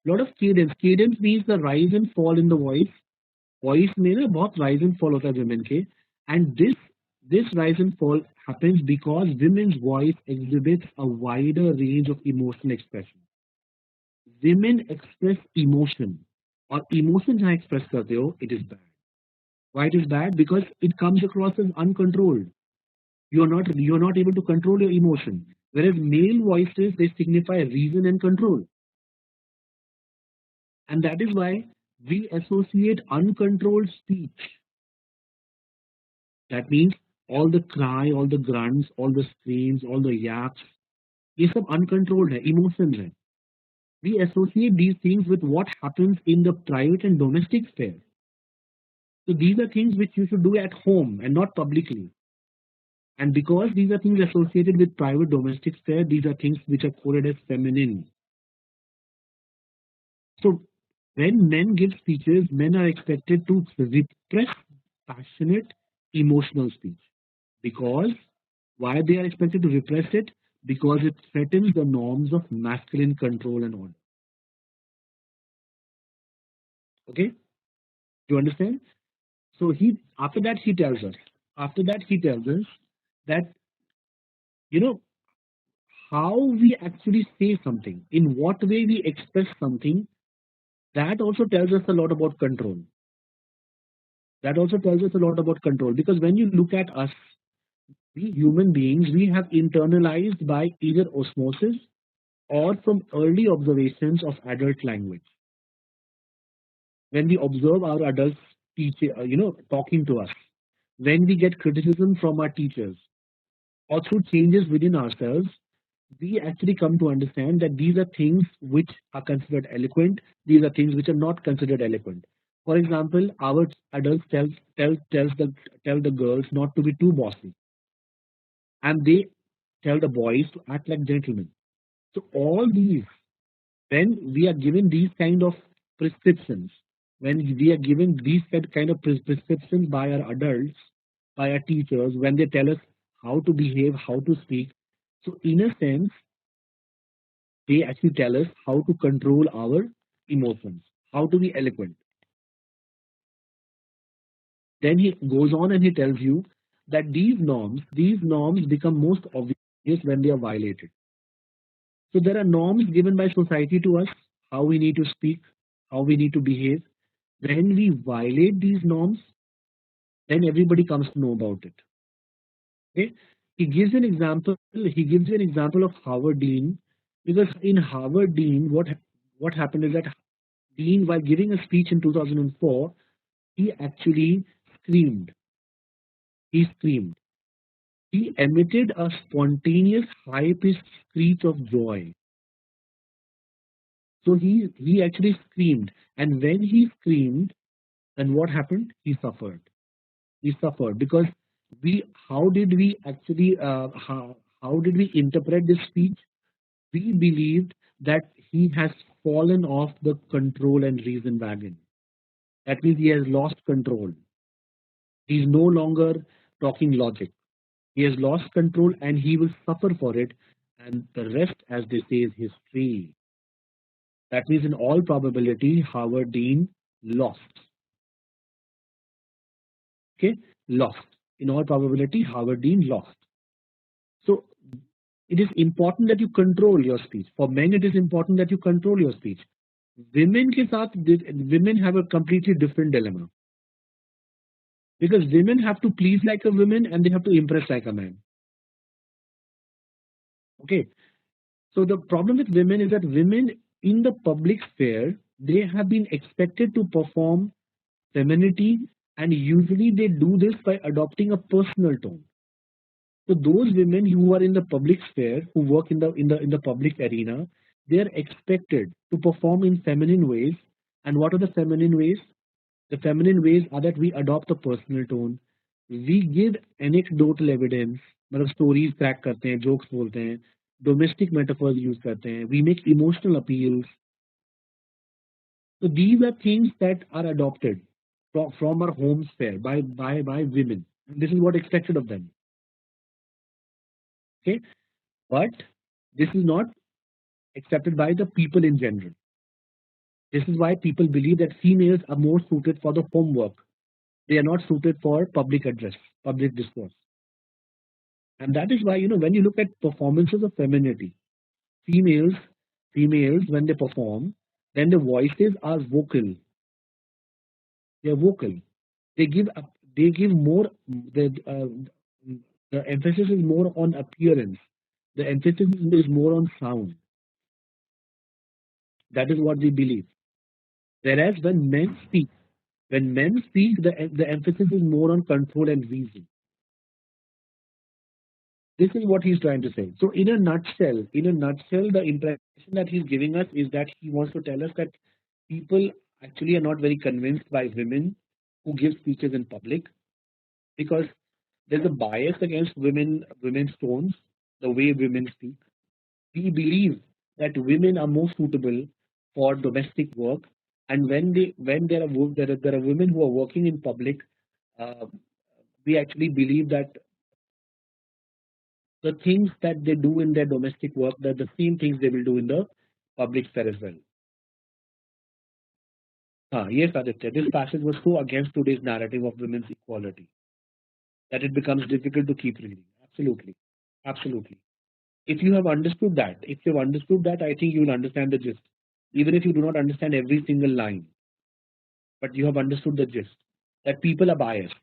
Lot of cadence. Cadence means the rise and fall in the voice. Voice में ना बहुत rise and fall होता है women के. And this rise and fall happens because women's voice exhibits a wider range of emotional expression. Women express emotion, और emotion जहाँ express करते हो, it is bad. Why it is bad? Because it comes across as uncontrolled. You're not able to control your emotion. Whereas male voices, they signify reason and control. And that is why we associate uncontrolled speech. That means all the cry, all the grunts, all the screams, all the yaps, ये सब uncontrolled है, emotions है. We associate these things with what happens in the private and domestic sphere. So these are things which you should do at home and not publicly. And because these are things associated with private domestic sphere, these are things which are coded as feminine. So when men give speeches, men are expected to repress passionate, emotional speech. Because why they are expected to repress it? Because it threatens the norms of masculine control and order. Okay? Do you understand? So after that he tells us that how we actually say something, in what way we express something, that also tells us a lot about control. Because when you look at us, we human beings, we have internalized by either osmosis or from early observations of adult language. When we observe our adults talking to us, when we get criticism from our teachers, or through changes within ourselves, we actually come to understand that these are things which are considered eloquent, these are things which are not considered eloquent. For example, our adults tell the girls not to be too bossy, and they tell the boys to act like gentlemen. So all these, when we are given these kind of prescriptions, when we are given these kind of prescriptions by our adults, by our teachers, when they tell us how to behave, how to speak, so in a sense, they actually tell us how to control our emotions, how to be eloquent. Then he goes on and he tells you that these norms become most obvious when they are violated. So there are norms given by society to us, how we need to speak, how we need to behave. When we violate these norms, then everybody comes to know about it. Okay? He gives an example. He gives you an example of Howard Dean, because in Howard Dean, what happened is that Dean, while giving a speech in 2004, he actually screamed. He screamed. He emitted a spontaneous, high-pitched screech of joy. So he actually screamed, and when he screamed, then what happened? He suffered. He suffered because we. How did we actually? How did we interpret this speech? We believed that he has fallen off the control and reason wagon. That means he has lost control. He is no longer talking logic. He has lost control, and he will suffer for it. And the rest, as they say, is history. That means, in all probability, Howard Dean lost. Okay, lost. In all probability, Howard Dean lost. So it is important that you control your speech. For men, it is important that you control your speech. Women के साथ women have a completely different dilemma, because women have to please like a woman and they have to impress like a man. Okay, so the problem with women is that women in the public sphere, they have been expected to perform femininity, and usually they do this by adopting a personal tone. So those women who are in the public sphere, who work in the public arena, they are expected to perform in feminine ways. And what are the feminine ways? The feminine ways are that we adopt a personal tone, we give anecdotal evidence, मतलब stories crack करते हैं, jokes बोलते हैं, domestic metaphors use करते हैं, we make emotional appeals. So these are things that are adopted from our home sphere by women. And this is what expected of them. Okay, but this is not accepted by the people in general. This is why people believe that females are more suited for the homework. They are not suited for public address, public discourse. And that is why, when you look at performances of femininity, females, females, when they perform, then the voices are vocal. They are vocal. They give they give more. The emphasis is more on appearance. The emphasis is more on sound. That is what we believe. Whereas when men speak, the emphasis is more on control and reason. This is what he's trying to say. So, in a nutshell, the impression that he's giving us is that he wants to tell us that people actually are not very convinced by women who give speeches in public, because there's a bias against women's tones, the way women speak. We believe that women are more suitable for domestic work, and when there are women who are working in public, uh, we actually believe that the things that they do in their domestic work, they're the same things they will do in the public sphere as well. Yes, Aditya, this passage was so against today's narrative of women's equality that it becomes difficult to keep reading. Absolutely. Absolutely. If you've understood that, I think you will understand the gist. Even if you do not understand every single line, but you have understood the gist. That people are biased.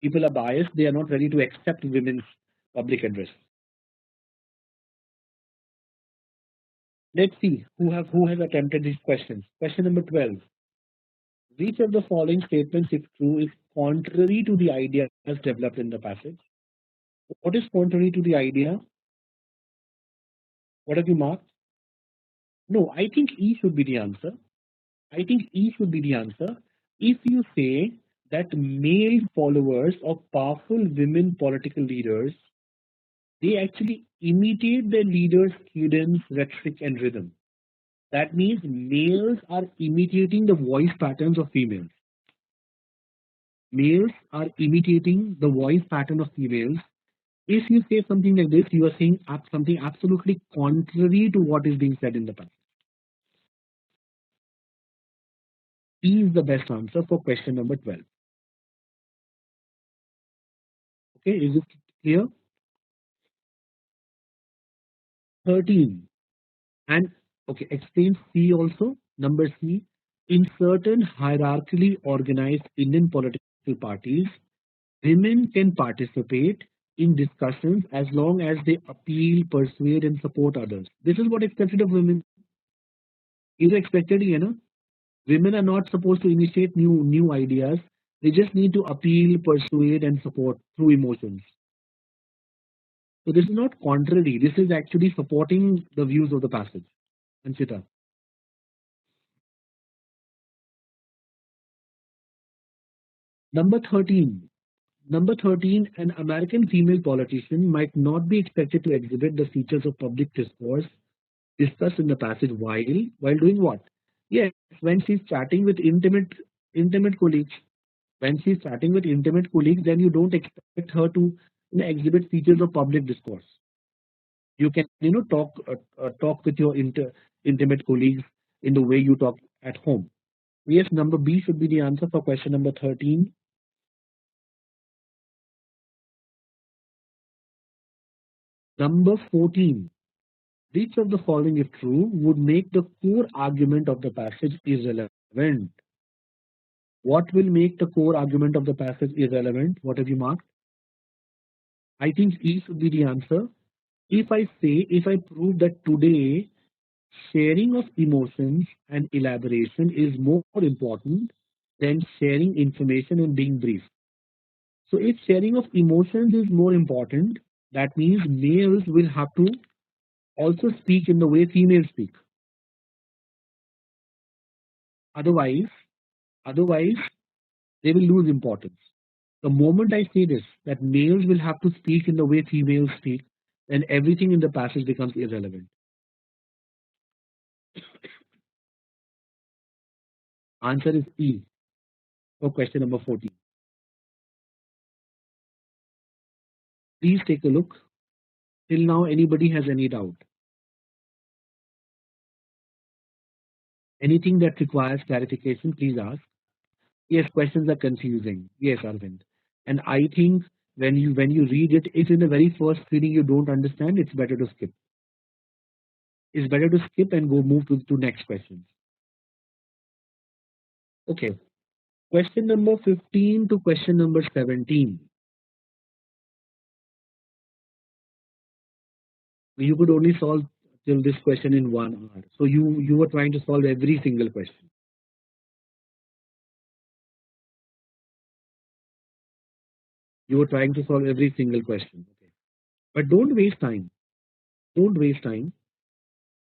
People are biased. They are not ready to accept women's public address. Let's see who has attempted these questions. Question number 12. Which of the following statements, if true, is contrary to the idea as developed in the passage? What is contrary to the idea? What have you marked? No, I think E should be the answer. I think E should be the answer. If you say that male followers of powerful women political leaders, they actually imitate their leaders' cadence, rhetoric, and rhythm. That means males are imitating the voice patterns of females. Males are imitating the voice pattern of females. If you say something like this, you are saying something absolutely contrary to what is being said in the past. E is the best answer for question number 12. Okay, is it clear? 13. And okay, explain C also. Number C. In certain hierarchically organized Indian political parties, women can participate in discussions as long as they appeal, persuade, and support others. This is what expected of women. Is expected, you know. Women are not supposed to initiate new ideas. They just need to appeal, persuade, and support through emotions. So this is not contrary. This is actually supporting the views of the passage. Anshita. Number 13. Number 13, an American female politician might not be expected to exhibit the features of public discourse discussed in the passage while doing what? Yes, when she's chatting with intimate colleagues. When she's chatting with intimate colleagues, then you don't expect her to exhibit features of public discourse. You can talk with your intimate colleagues in the way you talk at home. Yes, number B should be the answer for question number 13. Number 14. Which of the following, if true, would make the core argument of the passage irrelevant? What will make the core argument of the passage irrelevant? What have you marked? I think E should be the answer. If I prove that today sharing of emotions and elaboration is more important than sharing information and being brief. So if sharing of emotions is more important, that means males will have to also speak in the way females speak. Otherwise, otherwise they will lose importance. The moment I say this, that males will have to speak in the way females speak, then everything in the passage becomes irrelevant. Answer is E for question number 14. Please take a look. Till now, anybody has any doubt? Anything that requires clarification, please ask. Yes, questions are confusing. Yes, Arvind. And I think when you read it, if in the very first reading you don't understand, it's better to skip. It's better to skip and go move to next questions. Okay. Question number 15 to question number 17. You could only solve till this question in 1 hour. So you were trying to solve every single question. You were trying to solve every single question. Okay. But don't waste time. Don't waste time.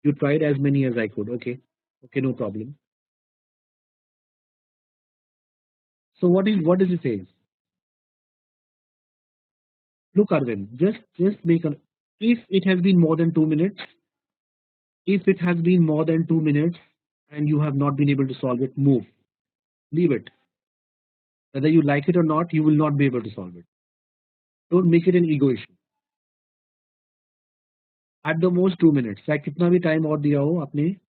You tried as many as I could. Okay. Okay, no problem. So what does it say? Look, Arvind, just make an if it has been more than 2 minutes, if it has been more than 2 minutes and you have not been able to solve it, move. Leave it. Whether you like it or not, you will not be able to solve it. Don't make it an ego issue. At the most 2 minutes. चाहे कितना भी time और दिया हो आपने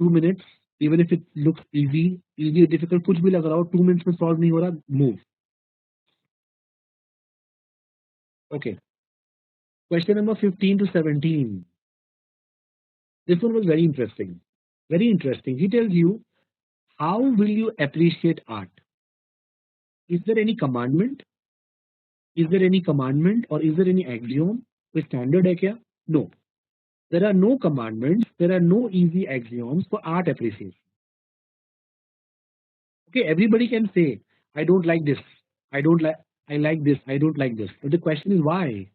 2 minutes, even if it looks easy or difficult, कुछ भी लग रहा हो 2 minutes में solve नहीं हो रहा, move. Okay. Question number 15 to 17. This one was very interesting. Very interesting. He tells you, how will you appreciate art? Is there any commandment? Is there any commandment or is there any axiom? कोई standard है क्या? No. There are no commandments. There are no easy axioms for art appreciation. Okay, everybody can say, I don't like this. I don't like. I like this. I don't like this. But the question is why?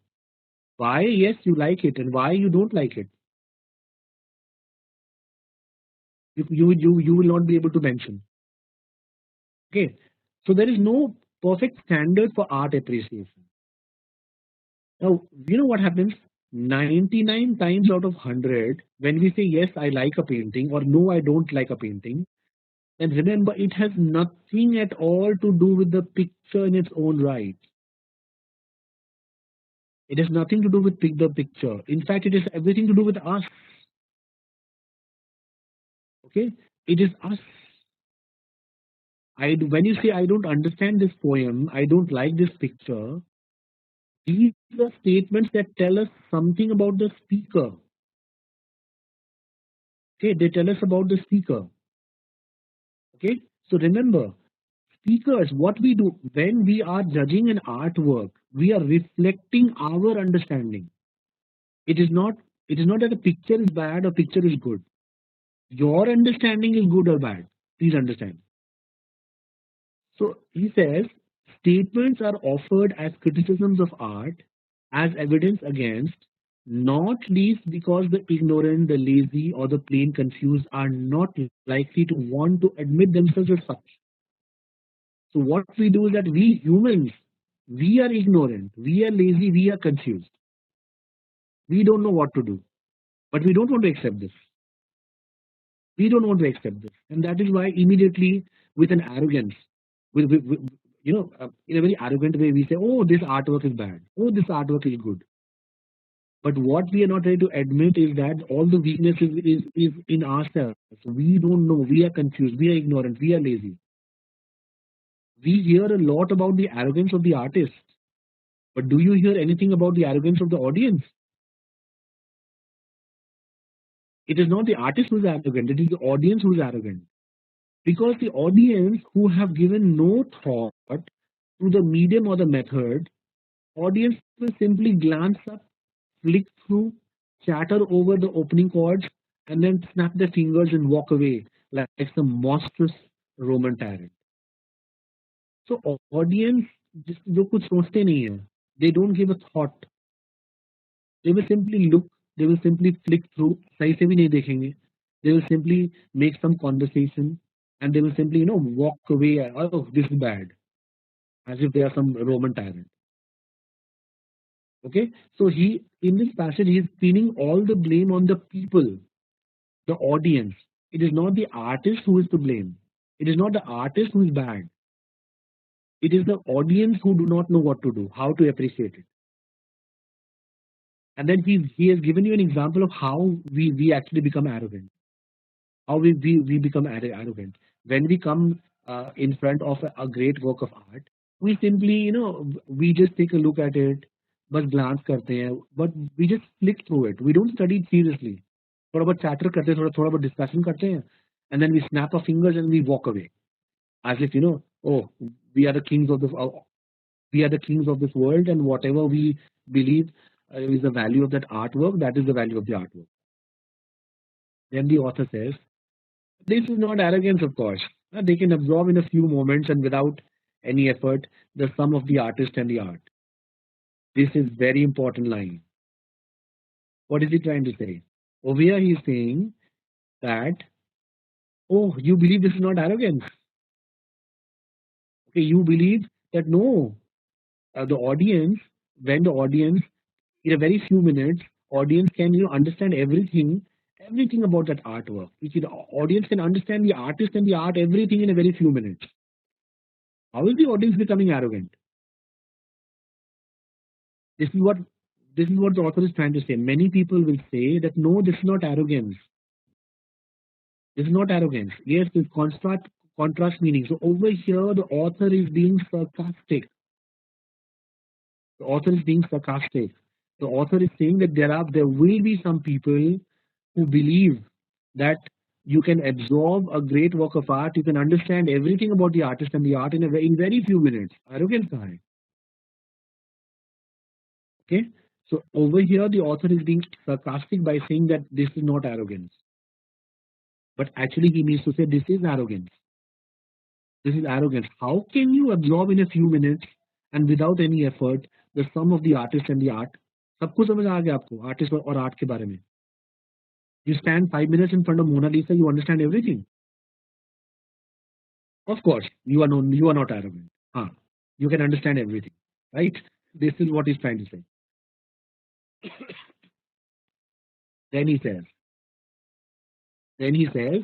Why? Yes, you like it, and why you don't like it? You will not be able to mention. Okay, so there is no perfect standard for art appreciation. Now, you know what happens? 99 times out of 100, when we say yes, I like a painting, or no, I don't like a painting, then remember it has nothing at all to do with the picture in its own right. It has nothing to do with the picture. In fact, it has everything to do with us. Okay, it is us. When you say I don't understand this poem, I don't like this picture, these are statements that tell us something about the speaker. Okay, they tell us about the speaker. Okay, so remember, speakers, what we do when we are judging an artwork, we are reflecting our understanding. It is not. It is not that a picture is bad or picture is good. Your understanding is good or bad. Please understand. So he says statements are offered as criticisms of art, as evidence against, not least because the ignorant, the lazy, or the plain confused are not likely to want to admit themselves as such. So what we do is that we humans, we are ignorant, we are lazy, we are confused. We don't know what to do, but we don't want to accept this. We don't want to accept this, and that is why immediately with an arrogance, with in a very arrogant way, we say, "Oh, this artwork is bad. Oh, this artwork is good." But what we are not ready to admit is that all the weakness is in ourselves. We don't know. We are confused. We are ignorant. We are lazy. We hear a lot about the arrogance of the artist, but do you hear anything about the arrogance of the audience? It is not the artist who is arrogant. It is the audience who is arrogant. Because the audience who have given no thought to the medium or the method, audience will simply glance up, flick through, chatter over the opening chords, and then snap their fingers and walk away like some monstrous Roman tyrant. So audience जो कुछ सोचते नहीं है, they don't give a thought. They will simply look, they will simply flick through, सही से भी नहीं देखेंगे. They will simply make some conversation and they will simply, walk away. Oh, this is bad, as if they are some Roman tyrant. Okay, so he in this passage he is pinning all the blame on the people, the audience. It is not the artist who is to blame. It is not the artist who is bad. It is the audience who do not know what to do, how to appreciate it. And then he has given you an example of how we actually become arrogant. How we become arrogant when we come in front of a great work of art. We simply, we just take a look at it, बस glance करते हैं, but we just flick through it. We don't study it seriously. थोड़ा बहुत chatter करते हैं, थोड़ा बहुत discussion करते हैं, and then we snap our fingers and we walk away, as if oh, we are the kings of this world, and whatever we believe is the value of that artwork, that is the value of the artwork. Then the author says, this is not arrogance, of course. They can absorb in a few moments and without any effort the sum of the artist and the art. This is very important line. What is he trying to say? Over here he is saying that, oh, you believe this is not arrogance. Okay, you believe that no, the audience, when the audience, in a very few minutes, audience can understand everything about that artwork. Which the audience can understand the artist and the art, everything in a very few minutes. How is the audience becoming arrogant? This is what the author is trying to say. Many people will say that no, this is not arrogance. This is not arrogance. Yes, this contrast meaning. So over here, the author is being sarcastic. The author is being sarcastic. The author is saying that there will be some people who believe that you can absorb a great work of art, you can understand everything about the artist and the art in very few minutes. Arrogance kahan hai? Okay, so over here the author is being sarcastic by saying that this is not arrogance, but actually he means to say this is arrogance. This is arrogance. How can you absorb in a few minutes and without any effort the sum of the artist and the art? सब कुछ समझ आ गया आपको artist और art के बारे में. You stand 5 minutes in front of Mona Lisa, you understand everything. Of course, you are not arrogant. Huh. You can understand everything, right? This is what he's trying to say. Then he says, then he says,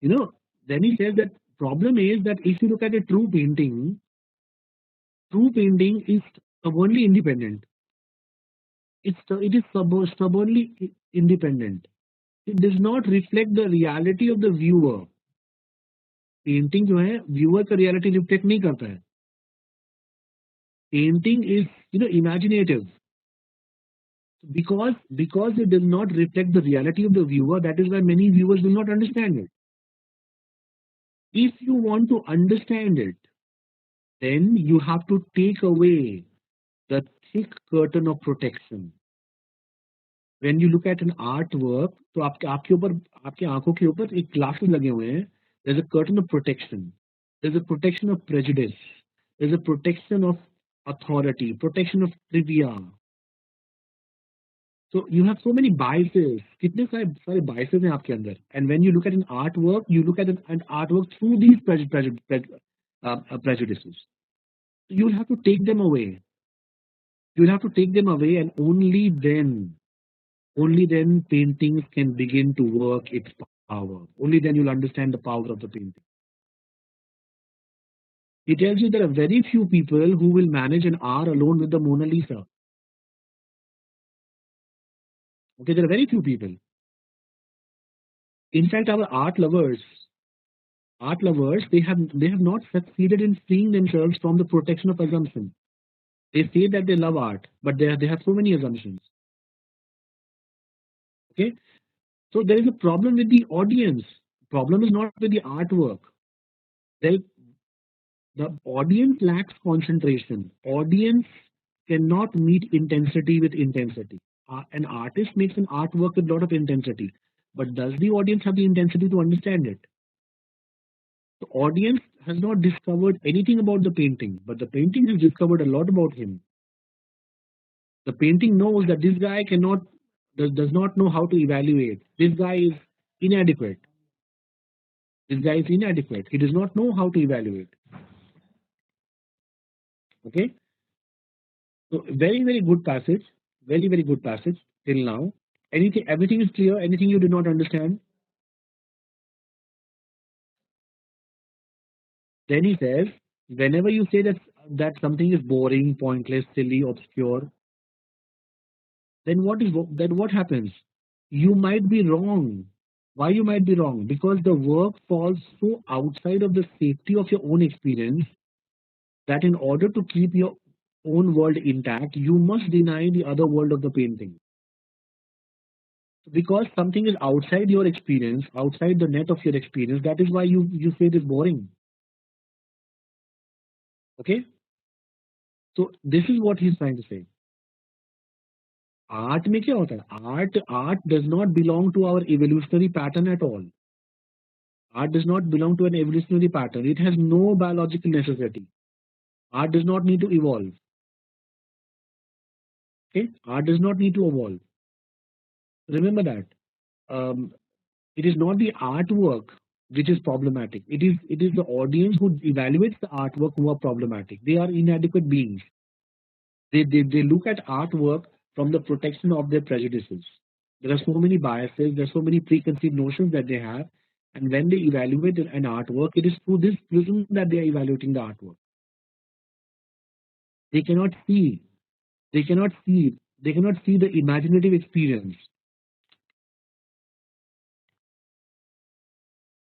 you know, then he says that problem is that if you look at a true painting is stubbornly independent. It is stubbornly independent. It does not reflect the reality of the viewer. Painting जो है viewer का reality reflect नहीं करता है. Painting is imaginative because it does not reflect the reality of the viewer. That is why many viewers will not understand it. If you want to understand it, then you have to take away the thick curtain of protection. When you look at an artwork, तो आपके आपके ऊपर आपके आंखों के ऊपर एक glasses लगे हुए हैं. There's a curtain of protection. There's a protection of prejudice. There's a protection of authority, protection of trivia. So you have so many biases. कितने सारे biases हैं आपके अंदर. And when you look at an artwork, you look at an artwork through these prejudices. You'll have to take them away. You'll have to take them away, and only then paintings can begin to work its power. Only then you'll understand the power of the painting. He tells you there are very few people who will manage an hour alone with the Mona Lisa. Okay, there are very few people. In fact, our art lovers, they have not succeeded in freeing themselves from the protection of assumption. They say that they love art, but they have so many assumptions. Okay, so there is a problem with the audience. Problem is not with the artwork. There, the audience lacks concentration. Audience cannot meet intensity with intensity. An artist makes an artwork with a lot of intensity, but does the audience have the intensity to understand it? The audience has not discovered anything about the painting, but the painting has discovered a lot about him. The painting knows that this guy does not know how to evaluate. This guy is inadequate. This guy is inadequate. He does not know how to evaluate. Okay. So very good passage. Very good passage till now. Everything is clear. Anything you do not understand? Then he says, whenever you say that something is boring, pointless, silly, obscure, then what happens? You might be wrong. Why you might be wrong? Because the work falls so outside of the safety of your own experience that in order to keep your own world intact, you must deny the other world of the painting. Because something is outside your experience, outside the net of your experience, that is why you say it is boring. Okay? So this is what he's trying to say. Art में क्या होता है? Art does not belong to our evolutionary pattern at all. Art does not belong to an evolutionary pattern. It has no biological necessity. Art does not need to evolve. Okay? Art does not need to evolve. Remember that. Um, it is not the artwork which is problematic. It is the audience who evaluates the artwork who are problematic. They are inadequate beings. They look at artwork from the protection of their prejudices. There are so many biases, there are so many preconceived notions that they have, and when they evaluate an artwork, it is through this prism that they are evaluating the artwork. They cannot see, they cannot see, they cannot see the imaginative experience.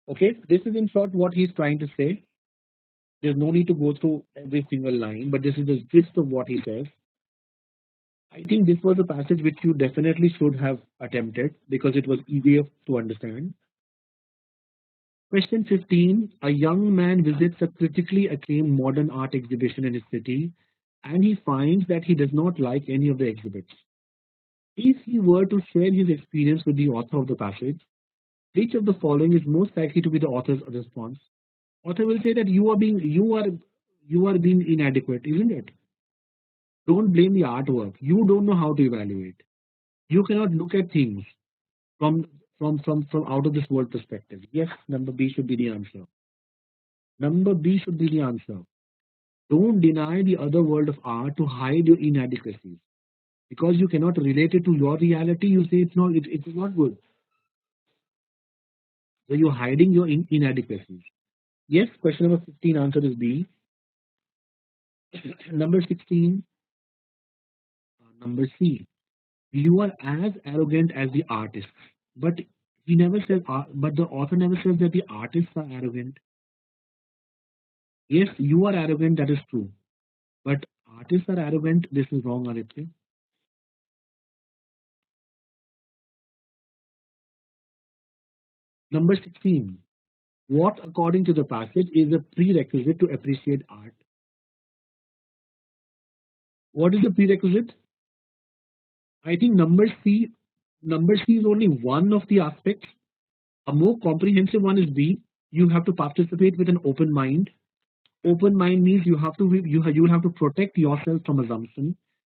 Okay, this is in short what he's trying to say. There's no need to go through every single line, but this is the gist of what he says. I think this was a passage which you definitely should have attempted because it was easier to understand. Question 15. A young man visits a critically acclaimed modern art exhibition in his city and he finds that he does not like any of the exhibits. If he were to share his experience with the author of the passage, which of the following is most likely to be the author's response? Author will say that you are being inadequate, isn't it? Don't blame the artwork. You don't know how to evaluate. You cannot look at things from from out of this world perspective. Yes, number B should be the answer. Number B should be the answer. Don't deny the other world of art to hide your inadequacies. Because you cannot relate it to your reality, you say it is not good. So you're hiding your inadequacies. Yes, question number 15 answer is B. Number 16, number C. You are as arrogant as the artist. But he never says, but the author never says that the artists are arrogant. Yes, you are arrogant, that is true. But artists are arrogant, this is wrong, Aditya. Number 16. What, according to the passage, is a prerequisite to appreciate art? What is the prerequisite? I think number C is only one of the aspects. A more comprehensive one is B. You have to participate with an open mind. Open mind means you will have to protect yourself from assumption.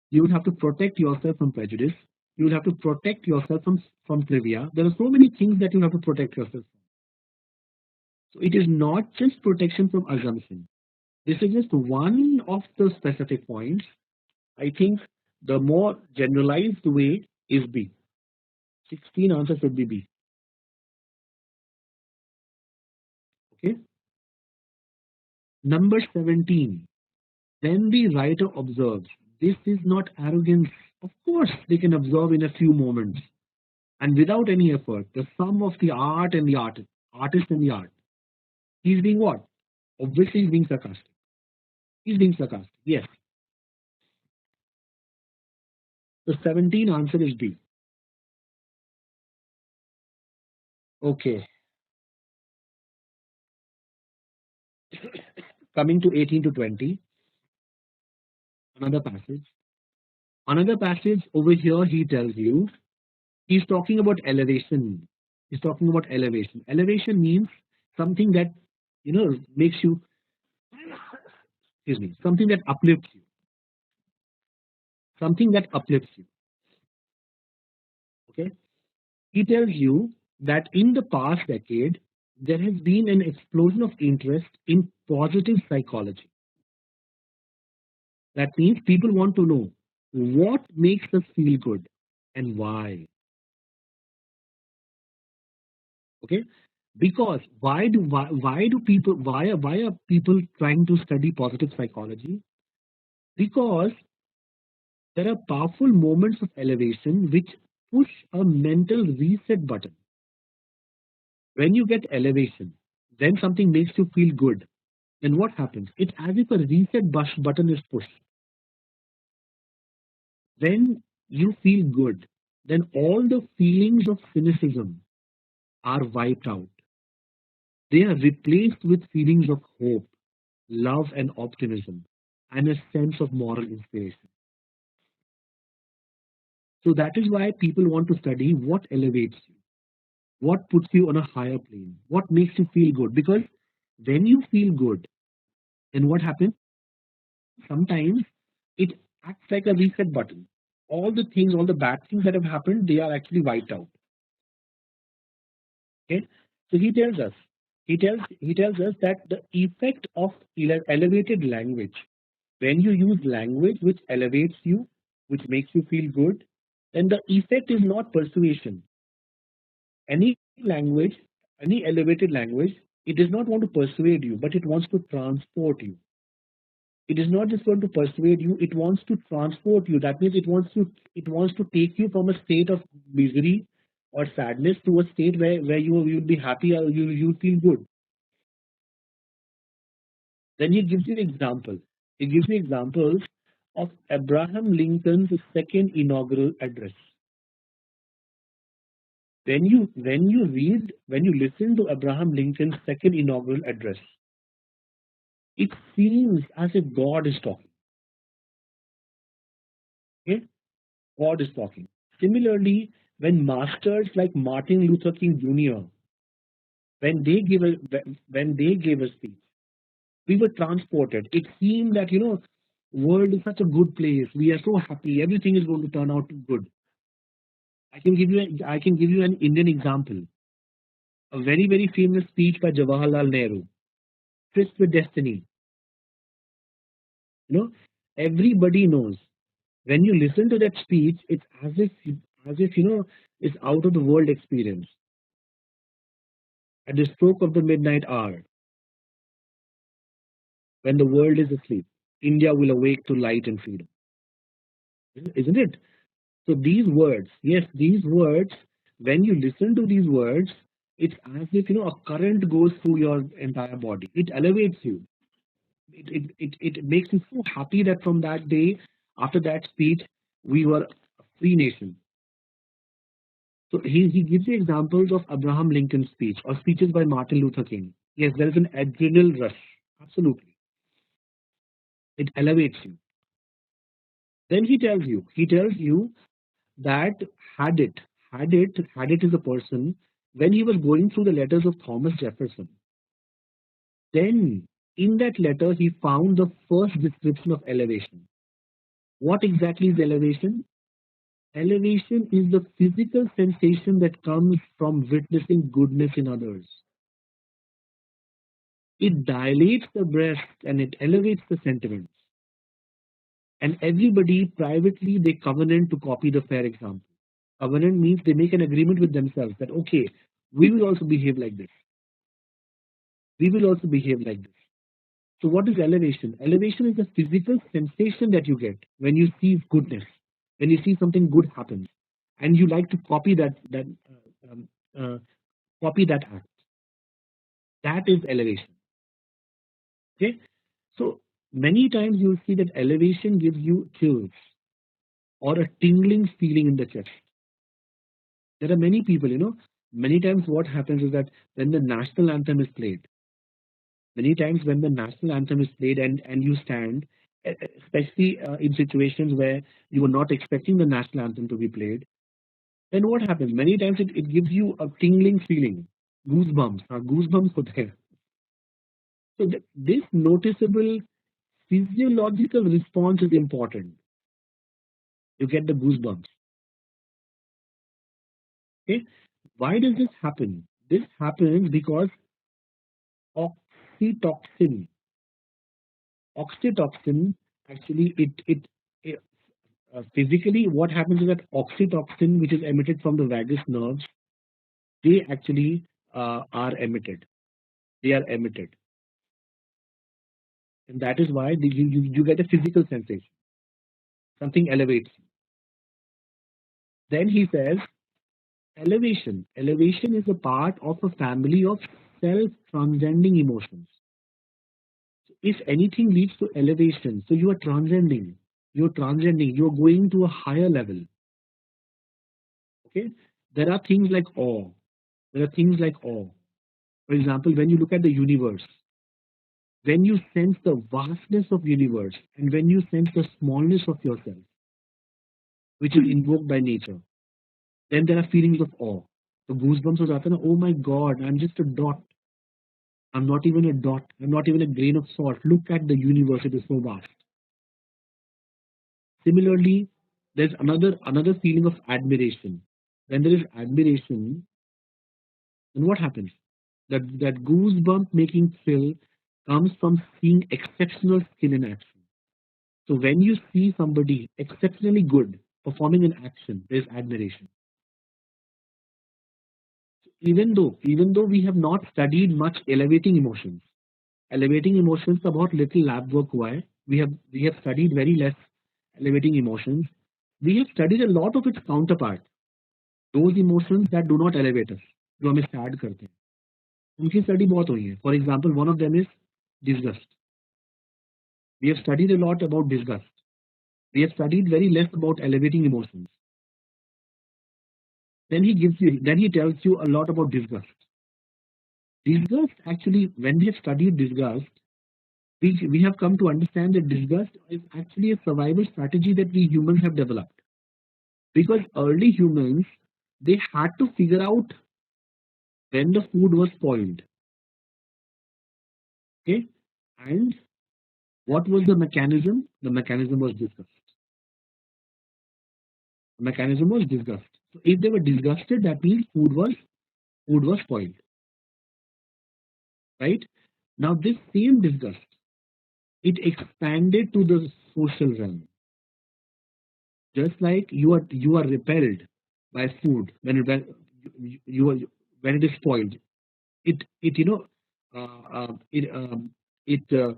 You will have to protect yourself from prejudice. You will have to protect yourself from trivia. There are so many things that you have to protect yourself from. So it is not just protection from assumption. This is just one of the specific points. I think the more generalized way is B. 16 answer should be B. Okay. Number 17. Then the writer observes. This is not arrogance. Of course, they can observe in a few moments and without any effort the sum of the art and the artist and the art. He's being what? Obviously, he's being sarcastic. He's being sarcastic. Yes. The 17 answer is B. Okay. Coming to 18 to 20, another passage. Another passage over here, he tells you, he's talking about elevation. He's talking about elevation. Elevation means something that, makes you, excuse me, something that uplifts you. Something that uplifts you. Okay. He tells you that in the past decade, there has been an explosion of interest in positive psychology. That means people want to know what makes us feel good and why. Okay, because why do people why are people trying to study positive psychology? Because there are powerful moments of elevation which push a mental reset button. When you get elevation, then something makes you feel good. Then what happens? It's as if a reset button is pushed. When you feel good, then all the feelings of cynicism are wiped out. They are replaced with feelings of hope, love, and optimism, and a sense of moral inspiration. So that is why people want to study what elevates you, what puts you on a higher plane, what makes you feel good. Because when you feel good, then what happens? Sometimes it acts like a reset button. All the things, all the bad things that have happened, they are actually wiped out. Okay, so he tells us that the effect of elevated language, when you use language which elevates you, which makes you feel good, then the effect is not persuasion. Any language, any elevated language, it does not want to persuade you, but it wants to transport you. It is not just going to persuade you, it wants to transport you. That means it wants to take you from a state of misery or sadness to a state where you'll be happy or you'll feel good. Then he gives you examples. He gives you examples of Abraham Lincoln's second inaugural address. When you listen to Abraham Lincoln's second inaugural address, it seems as if God is talking. Okay? God is talking. Similarly, when masters like Martin Luther King Jr. when they gave a when they gave a speech, we were transported. It seemed that world is such a good place. We are so happy. Everything is going to turn out good. I can give you an Indian example. A very famous speech by Jawaharlal Nehru. tryst with destiny. You know, everybody knows when you listen to that speech, it's as if it's out of the world experience. At the stroke of the midnight hour, when the world is asleep, India will awake to light and freedom. Isn't it? So these words, yes, these words, when you listen to these words, it's as if a current goes through your entire body. It elevates you. It makes you so happy that from that day, after that speech, we were a free nation. So he gives you examples of Abraham Lincoln's speech or speeches by Martin Luther King. Yes, there is an adrenal rush. Absolutely. It elevates you. Then he tells you that had it, had it is a person, when he was going through the letters of Thomas Jefferson, then in that letter he found the first description of elevation. What exactly is elevation? Elevation is the physical sensation that comes from witnessing goodness in others. It dilates the breast and it elevates the sentiments. And everybody privately they covenant to copy the fair example. Covenant means they make an agreement with themselves that okay, we will also behave like this. We will also behave like this. So what is elevation? Elevation is the physical sensation that you get when you see goodness, when you see something good happens, and you like to copy uh, copy that act. That is elevation. Okay. So many times you'll see that elevation gives you chills or a tingling feeling in the chest. There are many people, many times what happens is that when the national anthem is played, many times when the national anthem is played and you stand, especially in situations where you were not expecting the national anthem to be played, then what happens? Many times it gives you a tingling feeling, goosebumps, goosebumps होते हैं. So this noticeable physiological response is important. You get the goosebumps. Okay, why does this happen? This happens because oxytocin. Oxytocin actually it physically what happens is that oxytocin which is emitted from the vagus nerves they actually are emitted. They are emitted, and that is why you get a physical sensation. Something elevates. Then he says elevation. Elevation is a part of a family of self-transcending emotions. If anything leads to elevation, so you are transcending. You're transcending. You're going to a higher level. Okay. There are things like awe. There are things like awe. For example, when you look at the universe, when you sense the vastness of universe, and when you sense the smallness of yourself, which is invoked by nature, then there are feelings of awe. The goosebumps हो जाते हैं ना, oh my God, I'm just a dot. I'm not even a dot. I'm not even a grain of salt. Look at the universe; it is so vast. Similarly, there's another feeling of admiration. When there is admiration, then what happens? That goosebump making thrill comes from seeing exceptional skill in action. So when you see somebody exceptionally good performing an action, there's admiration. Even though we have not studied much elevating emotions का बहुत little lab work हुआ है. We have studied very less elevating emotions. We have studied a lot of its counterpart, those emotions that do not elevate us, जो हमें sad करते हैं. उनकी study बहुत हुई है. For example, one of them is disgust. We have studied a lot about disgust. We have studied very less about elevating emotions. Then he tells you a lot about disgust. Disgust actually, when we have studied disgust, we have come to understand that disgust is actually a survival strategy that we humans have developed. Because early humans, they had to figure out when the food was spoiled. Okay? And what was the mechanism? The mechanism was disgust. The mechanism was disgust. So if they were disgusted, that means food was spoiled. Right? Now this same disgust, it expanded to the social realm. Just like you are repelled by food when you are when it is spoiled. It it it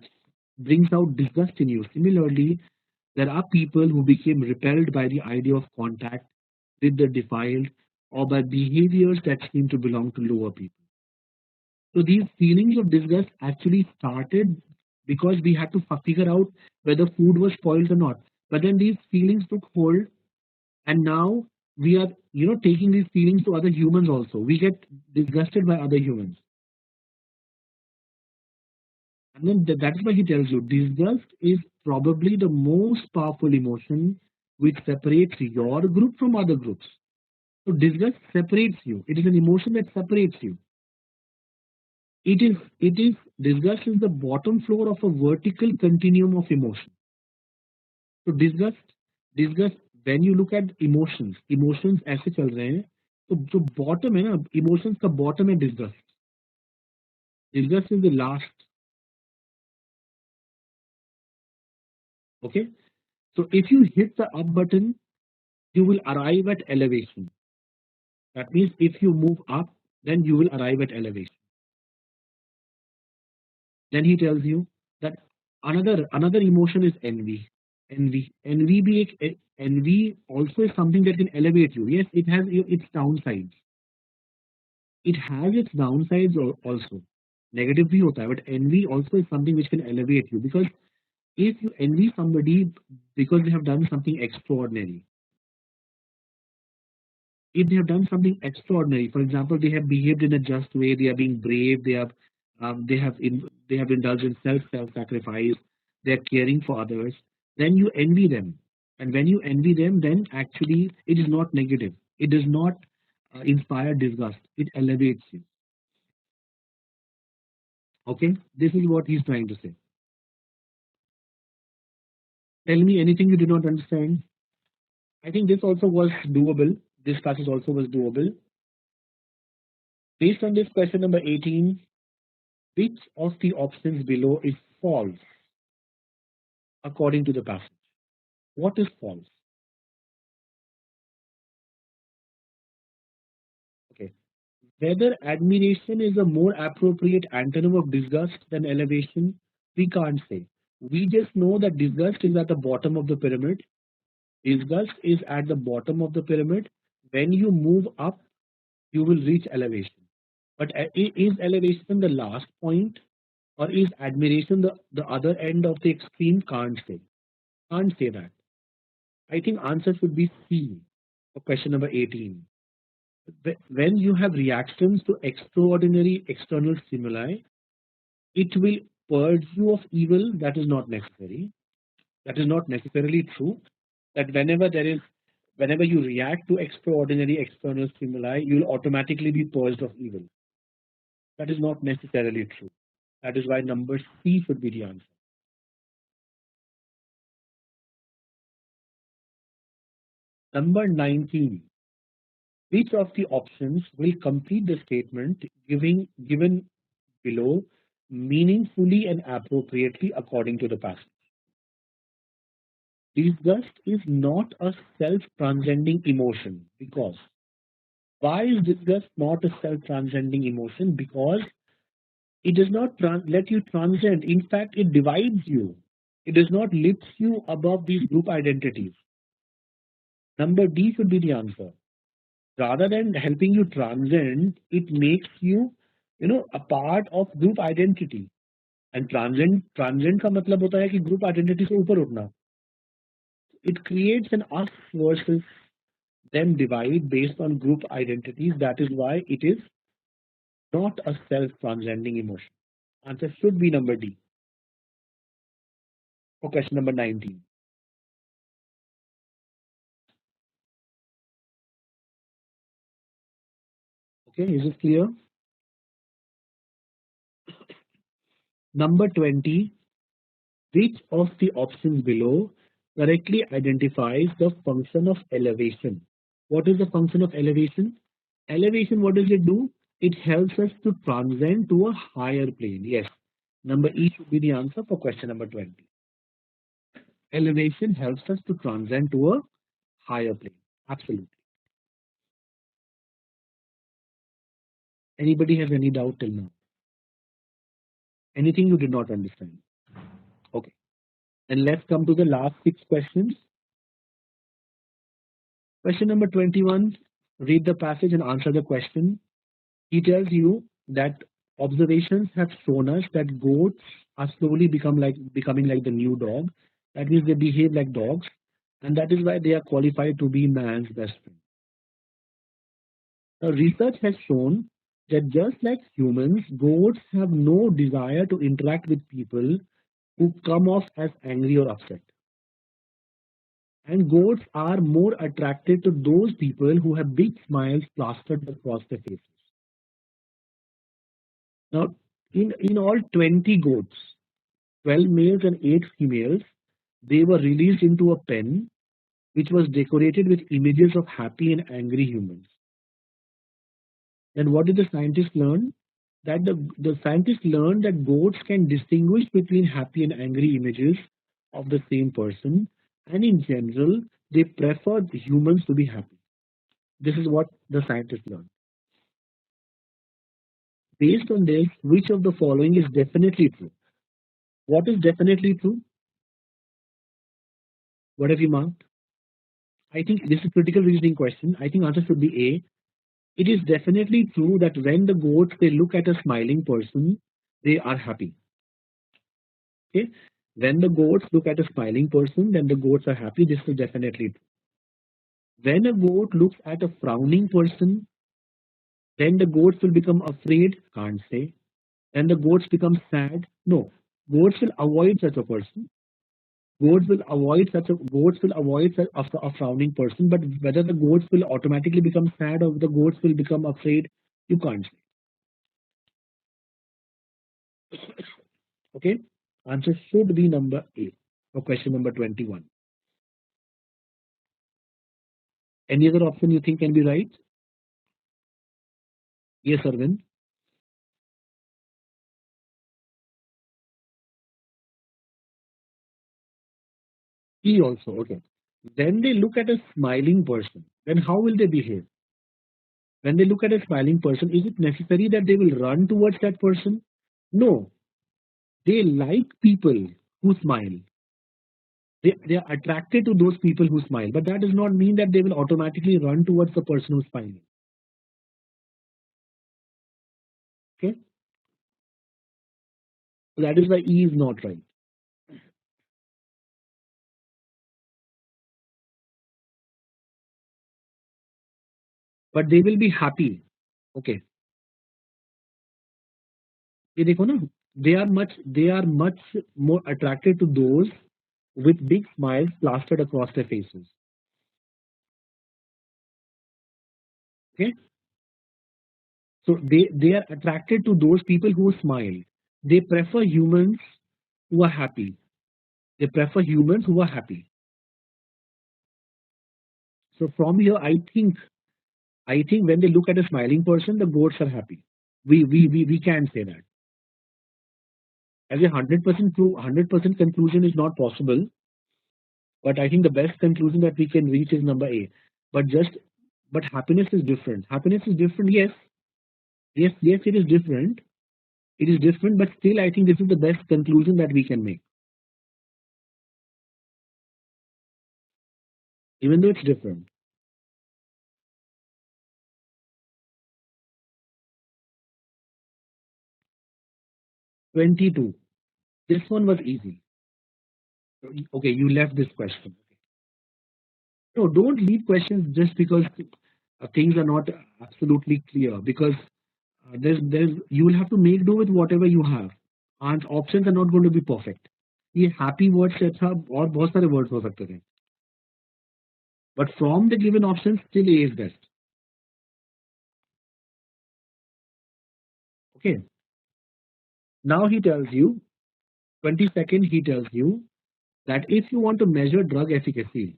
brings out disgust in you. Similarly, there are people who became repelled by the idea of contact with the defiled or by behaviors that seem to belong to lower people. So these feelings of disgust actually started because we had to figure out whether food was spoiled or not. But then these feelings took hold, and now we are, taking these feelings to other humans also. We get disgusted by other humans, and then that's why he tells you disgust is probably the most powerful emotion which separates your group from other groups. So disgust separates you. It is an emotion that separates you. It is disgust is the bottom floor of a vertical continuum of emotion. So disgust when you look at emotions ऐसे चल रहे हैं, तो जो bottom है ना, emotions का bottom है disgust. Disgust is the last. Okay, so if you hit the up button, you will arrive at elevation. That means if you move up, then you will arrive at elevation. Then he tells you that another emotion is envy. Envy envy also is something that can elevate you. Yes, it has its downsides. It has its downsides also. Negative भी होता है, but envy also is something which can elevate you, because if you envy somebody because they have done something extraordinary, if they have done something extraordinary, for example, they have behaved in a just way, they are being brave, they have indulged in self sacrifice, they are caring for others, then you envy them. And when you envy them, then actually it is not negative. It does not inspire disgust. It elevates you. Okay, this is what he's trying to say. Tell me anything you did not understand. I think this also was doable. This passage also was doable. Based on this question number 18, which of the options below is false according to the passage? What is false? Okay. Whether admiration is a more appropriate antonym of disgust than elevation, we can't say. We just know that disgust is at the bottom of the pyramid. Disgust is at the bottom of the pyramid. When you move up, you will reach elevation. But is elevation the last point, or is admiration the other end of the extreme? Can't say. Can't say that. I think answer should be C for question number 18. When you have reactions to extraordinary external stimuli, it will purge you of evil that is not necessary. That is not necessarily true. That whenever you react to extraordinary external stimuli, you will automatically be purged of evil. That is not necessarily true. That is why number C should be the answer. Number 19. Which of the options will complete the statement given below meaningfully and appropriately according to the passage? Disgust is not a self-transcending emotion, because why is disgust not a self-transcending emotion? Because it does not let you transcend. In fact, it divides you. It does not lift you above these group identities. Number D should be the answer. Rather than helping you transcend, it makes you, a part of group identity. And transcend का मतलब होता है कि group identity से ऊपर उठना. It creates an us versus them divide based on group identities. That is why it is not a self-transcending emotion. Answer should be number D for question number 19. Okay, is this clear? Number 20. Which of the options below correctly identifies the function of elevation? What is the function of elevation? Elevation, what does it do? It helps us to transcend to a higher plane. Yes, Number E should be the answer for question number 20. Elevation helps us to transcend to a higher plane. Absolutely. Anybody has any doubt till now? Anything you did not understand? Okay. And let's come to the last 6 questions. Question number 21. Read the passage and answer the question. He tells you that observations have shown us that goats are slowly becoming like the new dog. That means they behave like dogs, and that is why they are qualified to be man's best friend. Now, research has shown that just like humans, goats have no desire to interact with people who come off as angry or upset. And goats are more attracted to those people who have big smiles plastered across their faces. Now, in all 20 goats, 12 males and 8 females, they were released into a pen which was decorated with images of happy and angry humans. And what did the scientists learn? That the scientists learned that goats can distinguish between happy and angry images of the same person, and in general, they prefer the humans to be happy. This is what the scientists learned. Based on this, which of the following is definitely true? What is definitely true? What have you marked? I think this is a critical reasoning question. I think answer should be A. It is definitely true that when the goats they look at a smiling person, they are happy. Okay, when the goats look at a smiling person, then the goats are happy. This is definitely true. When a goat looks at a frowning person, then the goats will become afraid. Can't say. When the goats become sad, no. Goats will avoid such a person. Goats will avoid such a frowning person. But whether the goats will automatically become sad or the goats will become afraid, you can't say. Okay, answer should be number A for question number 21. Any other option you think can be right? Yes, Arvind. E also. Okay. When they look at a smiling person, then how will they behave? When they look at a smiling person, is it necessary that they will run towards that person? No. They like people who smile. They are attracted to those people who smile. But that does not mean that they will automatically run towards the person who's smiling. Okay. So that is why E is not right. But they will be happy. Okay. ये देखो ना, they are much more attracted to those with big smiles plastered across their faces. Okay, so they are attracted to those people who smile. They prefer humans who are happy. They prefer humans who are happy. So from here, I think when they look at a smiling person, the goats are happy. We can say that. As a 100% true 100% conclusion is not possible, but I think the best conclusion that we can reach is number A. But just but happiness is different. Happiness is different. Yes, yes, it is different. It is different, but still, I think this is the best conclusion that we can make, even though it's different. 22. This one was easy. Okay, you left this question. No, don't leave questions just because things are not absolutely clear. Because there's you will have to make do with whatever you have. And options are not going to be perfect. ये happy words से अच्छा और बहुत सारे words हो सकते थे. But from the given options, still A is best. Okay. Now he tells you, 22nd, he tells you that if you want to measure drug efficacy,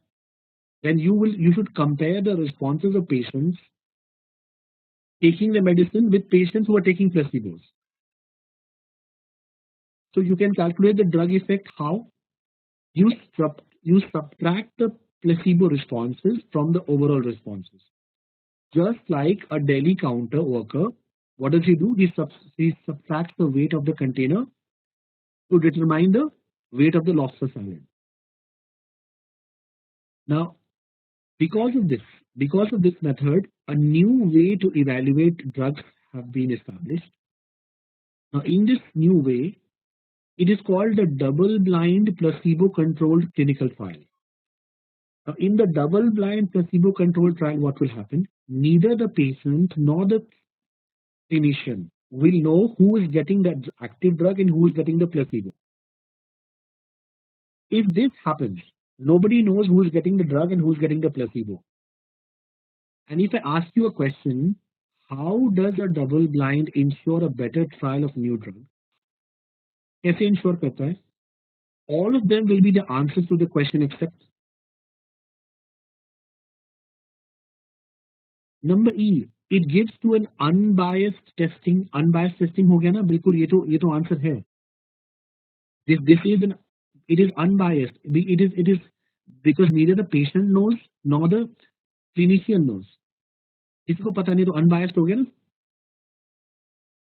then you should compare the responses of patients taking the medicine with patients who are taking placebos. So you can calculate the drug effect how you subtract the placebo responses from the overall responses. Just like a deli counter worker, what does he do? He subtracts the weight of the container to determine the weight of the lobster salad. Now, because of this, because of this method, a new way to evaluate drugs have been established. Now, in this new way, it is called the double-blind placebo-controlled clinical trial. Now, in the double-blind placebo-controlled trial, what will happen? Neither the patient nor the clinician will know who is getting the active drug and who is getting the placebo. If this happens, nobody knows who is getting the drug and who is getting the placebo. And if I ask you a question, how does a double blind ensure a better trial of new drug? कैसे ensure करता है? All of them will be the answers to the question except number E. It gives to an unbiased testing. Unbiased testing हो गया ना बिल्कुल ये तो answer है. This is an it is unbiased. It is because neither the patient knows nor the clinician knows. इसको पता नहीं तो unbiased हो गया ना.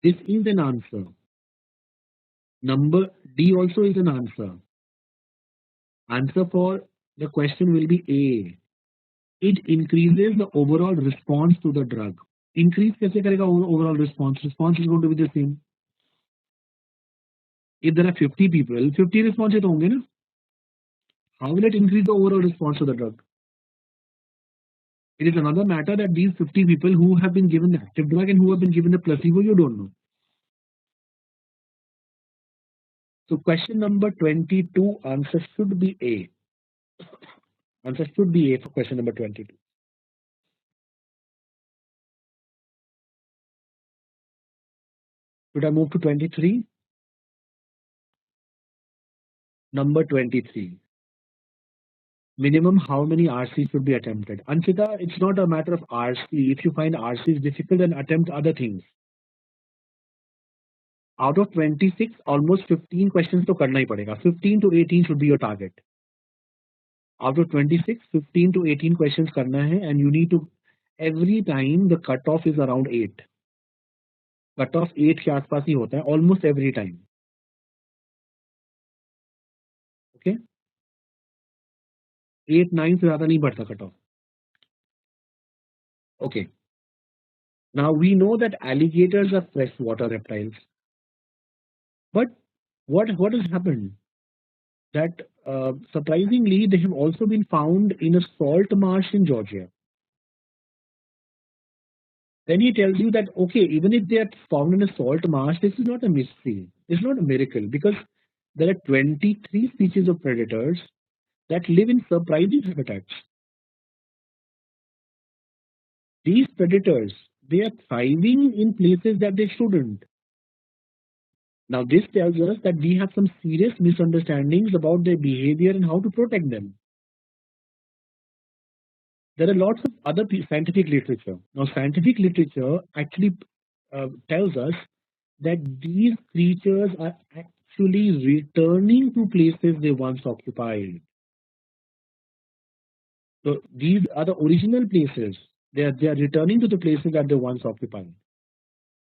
This is an answer. Number D also is an answer. Answer for the question will be A. It increases the overall response to the drug. Increase कैसे करेगा overall response? Response is going to be the same. If there are 50 people, 50 responses तो होंगे ना? How will it increase the overall response to the drug? It is another matter that these 50 people who have been given the active drug and who have been given the placebo, you don't know. So question number 22, answer should be A. Answer should be A for question number 22. Should I move to 23? Number 23. Minimum how many RC should be attempted? Anshita, it's not a matter of RC. If you find RC is difficult, then attempt other things. Out of 26, almost 15 questions to करना ही पड़ेगा. 15 to 18 should be your target. Out of 26, 15 to 18 questions करना है, and you need to, every time the cutoff is around 8. Cutoff 8 के आसपास ही होता है, almost every time. Okay? 8, 9 से ज़्यादा नहीं बढ़ता cutoff. Okay. Now we know that alligators are freshwater reptiles. But what has happened? That surprisingly, they have also been found in a salt marsh in Georgia. Then he tells you that, okay, even if they are found in a salt marsh, this is not a mystery. It's not a miracle because there are 23 species of predators that live in surprising habitats. These predators, they are thriving in places that they shouldn't. Now, this tells us that we have some serious misunderstandings about their behavior and how to protect them. There are lots of other scientific literature. Now, scientific literature actually tells us that these creatures are actually returning to places they once occupied. So these are the original places. They are returning to the places that they once occupied.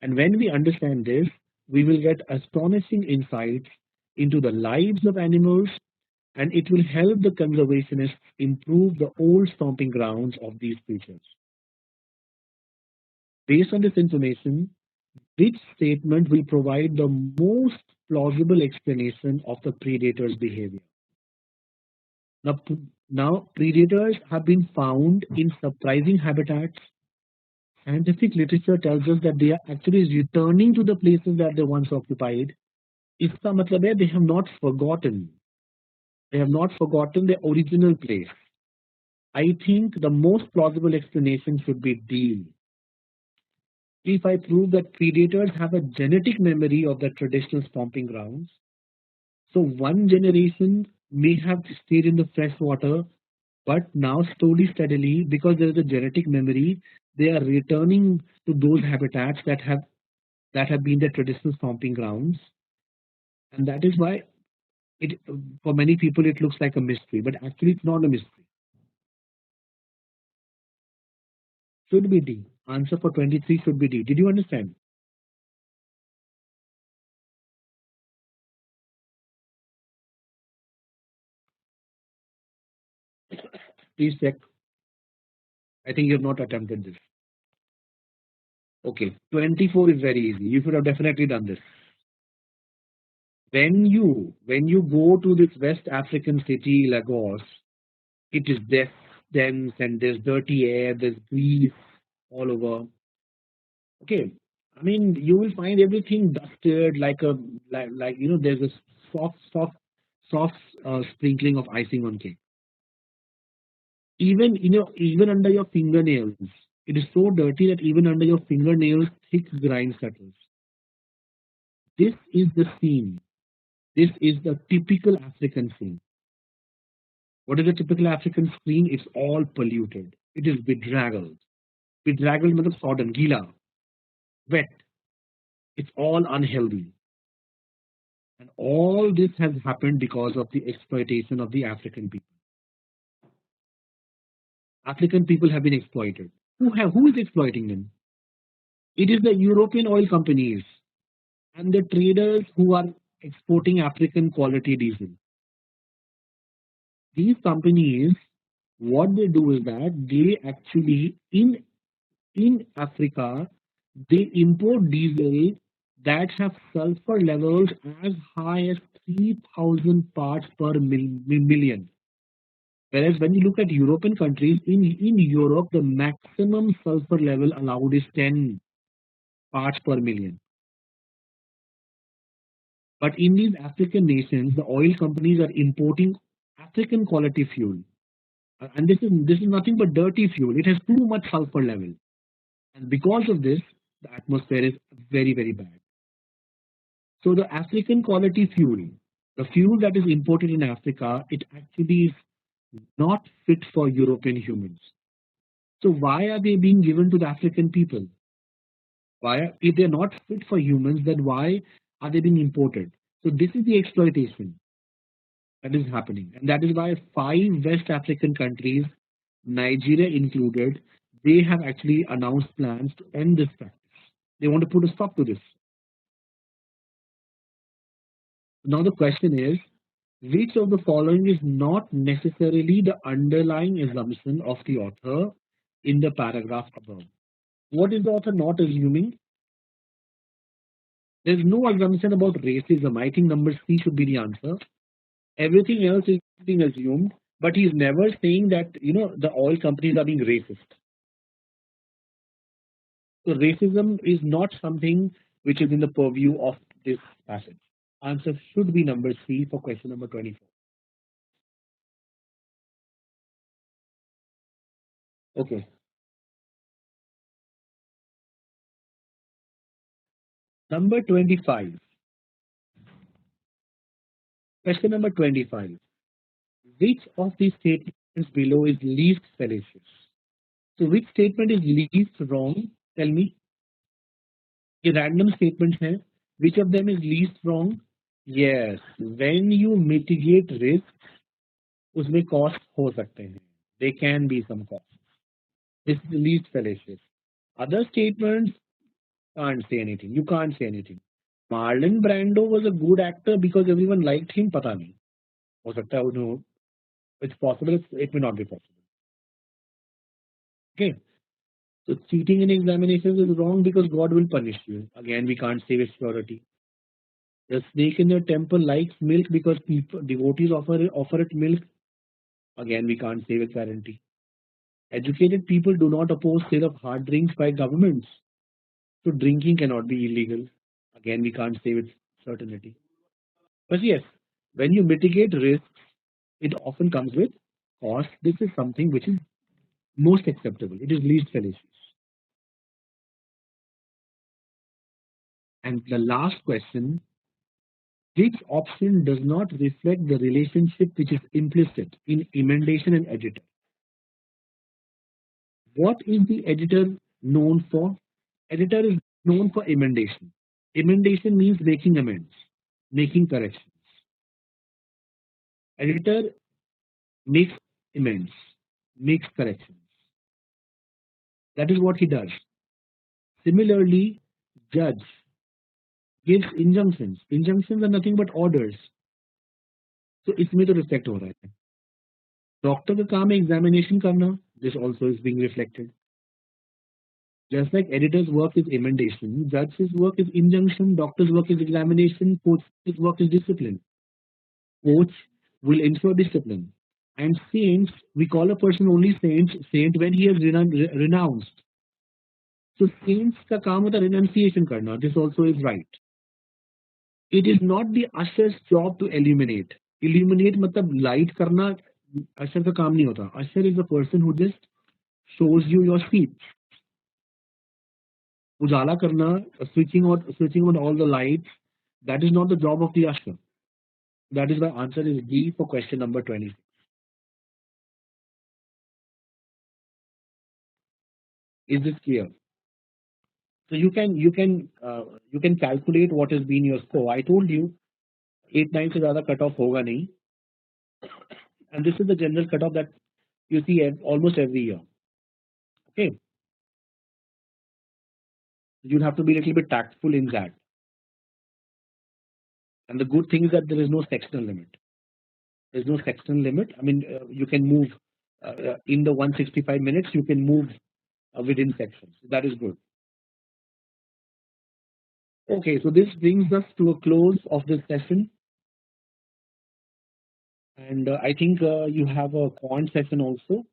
And when we understand this, we will get astonishing insights into the lives of animals, and it will help the conservationists improve the old stomping grounds of these creatures. Based on this information, which statement will provide the most plausible explanation of the predator's behavior? Now predators have been found in surprising habitats. Scientific literature tells us that they are actually returning to the places that they once occupied. इसका मतलब है they have not forgotten. They have not forgotten their original place. I think the most plausible explanation should be D. If I prove that predators have a genetic memory of the traditional stomping grounds, so one generation may have stayed in the fresh water, but now slowly, steadily, because there is a genetic memory, they are returning to those habitats that have been the traditional stomping grounds. And that is why it, for many people, it looks like a mystery, but actually it's not a mystery. Should be D. Answer for 23 should be D. Did you understand? Please check. I think you have not attempted this. Okay, 24 is very easy. You should have definitely done this. When you go to this West African city, Lagos, it is dense and there's dirty air, there's grease all over. Okay, I mean you will find everything dusted like there's a soft sprinkling of icing on cake. Even under your fingernails, it is so dirty that even under your fingernails, thick grime settles. This is the scene. This is the typical African scene. What is a typical African scene? It's all polluted. It is bedraggled. Bedraggled means sodden, gila, wet. It's all unhealthy. And all this has happened because of the exploitation of the African people. African people have been exploited. Who is exploiting them? It is the European oil companies and the traders who are exporting African quality diesel. These companies, what they do is that they actually in Africa they import diesel that have sulfur levels as high as 3,000 parts per million. Whereas when you look at European countries, in Europe, the maximum sulfur level allowed is 10 parts per million. But in these African nations, the oil companies are importing African quality fuel. And this is nothing but dirty fuel. It has too much sulfur level. And because of this, the atmosphere is very, very bad. So the African quality fuel, the fuel that is imported in Africa, it actually is not fit for European humans. So why are they being given to the African people? If they're not fit for humans, then why are they being imported? So this is the exploitation that is happening. And that is why five West African countries, Nigeria included, they have actually announced plans to end this practice. They want to put a stop to this. Now the question is, which of the following is not necessarily the underlying assumption of the author in the paragraph above? What is the author not assuming? There's no assumption about racism. I think number C should be the answer. Everything else is being assumed, but he's never saying that the oil companies are being racist. So racism is not something which is in the purview of this passage. Answer should be number C for question number 24. Okay. Number 25. Question number 25. Which of these statements below is least fallacious? So which statement is least wrong? Tell me. ये random statements हैं. Which of them is least wrong? Yes. When you mitigate risk, उसमें cost हो सकते हैं. There can be some cost. This is the least fallacious. Other statements can't say anything. You can't say anything. Marlon Brando was a good actor because everyone liked him. पता नहीं. हो सकता है उन्होंने. It's possible. It may not be possible. Okay. So cheating in examinations is wrong because God will punish you. Again, we can't save its purity. The snake in the temple likes milk because devotees offer it milk. Again, we can't save its guarantee. Educated people do not oppose sale of hard drinks by governments. So drinking cannot be illegal. Again, we can't save its certainty. But yes, when you mitigate risks, it often comes with cost. This is something which is most acceptable. It is least fallacious. And the last question, which option does not reflect the relationship which is implicit in emendation and editor? What is the editor known for? Editor is known for emendation. Emendation means making amends. making corrections. Editor makes amends, makes corrections. That is what he does. Similarly, judge gives injunctions. Injunctions are nothing but orders. So इसमें तो reflect हो रहा है. Doctor का काम है examination करना. This also is being reflected. Just like editor's work is emendation, judge's work is injunction, doctor's work is examination, coach's work is discipline. Coach will ensure discipline. And saints, we call a person only saint when he has renounced. So saints का काम होता है renunciation करना. This also is right. It is not the usher's job to illuminate. Illuminate मतलब light करना usher का काम नहीं होता. Usher is the person who just shows you your seat. उजाला करना, switching on all the lights, that is not the job of the usher. That is why answer is D for question number 20. Is this clear? So you can calculate what has been your score. I told you 8-9 से ज़्यादा cut off होगा नहीं. And this is the general cut off that you see almost every year. Okay. You'll have to be a little bit tactful in that. And the good thing is that there is no sectional limit. There's no sectional limit. I mean, you can move in the 165 minutes, you can move within sections. That is good. Okay, so this brings us to a close of this session. And I think you have a quant session also,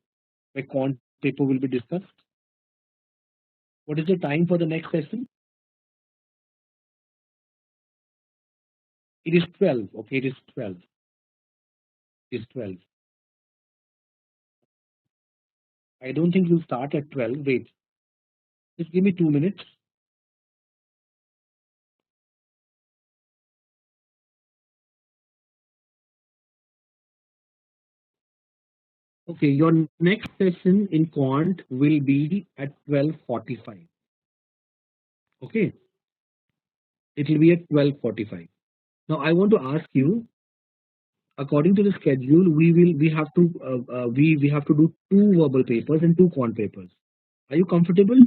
where quant paper will be discussed. What is the time for the next session? It is 12. Okay, it is 12. It is 12. I don't think you'll start at 12. Wait. Just give me 2 minutes. Okay, your next session in quant will be at 12:45. Okay, it will be at 12:45. Now I want to ask you, according to the schedule, we have to do 2 verbal papers and 2 quant papers. Are you comfortable?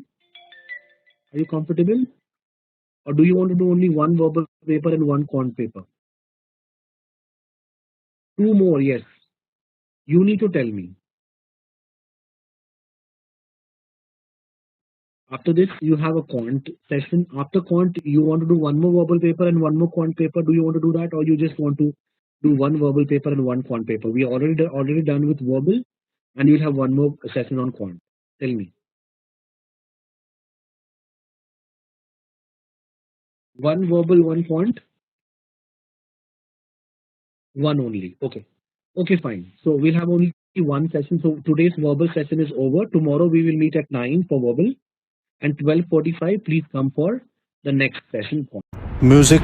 Are you comfortable? Or do you want to do only 1 verbal paper and 1 quant paper? 2 more, yes. You need to tell me. After this, you have a quant session. After quant, you want to do 1 more verbal paper and 1 more quant paper. Do you want to do that, or you just want to do 1 verbal paper and 1 quant paper? We are already done with verbal, and you'll have 1 more session on quant. Tell me. 1 verbal, 1 quant, 1 only. Okay. Okay, fine. So we'll have only 1 session. So today's verbal session is over. Tomorrow we will meet at 9 for verbal, and 12:45. Please come for the next session. Music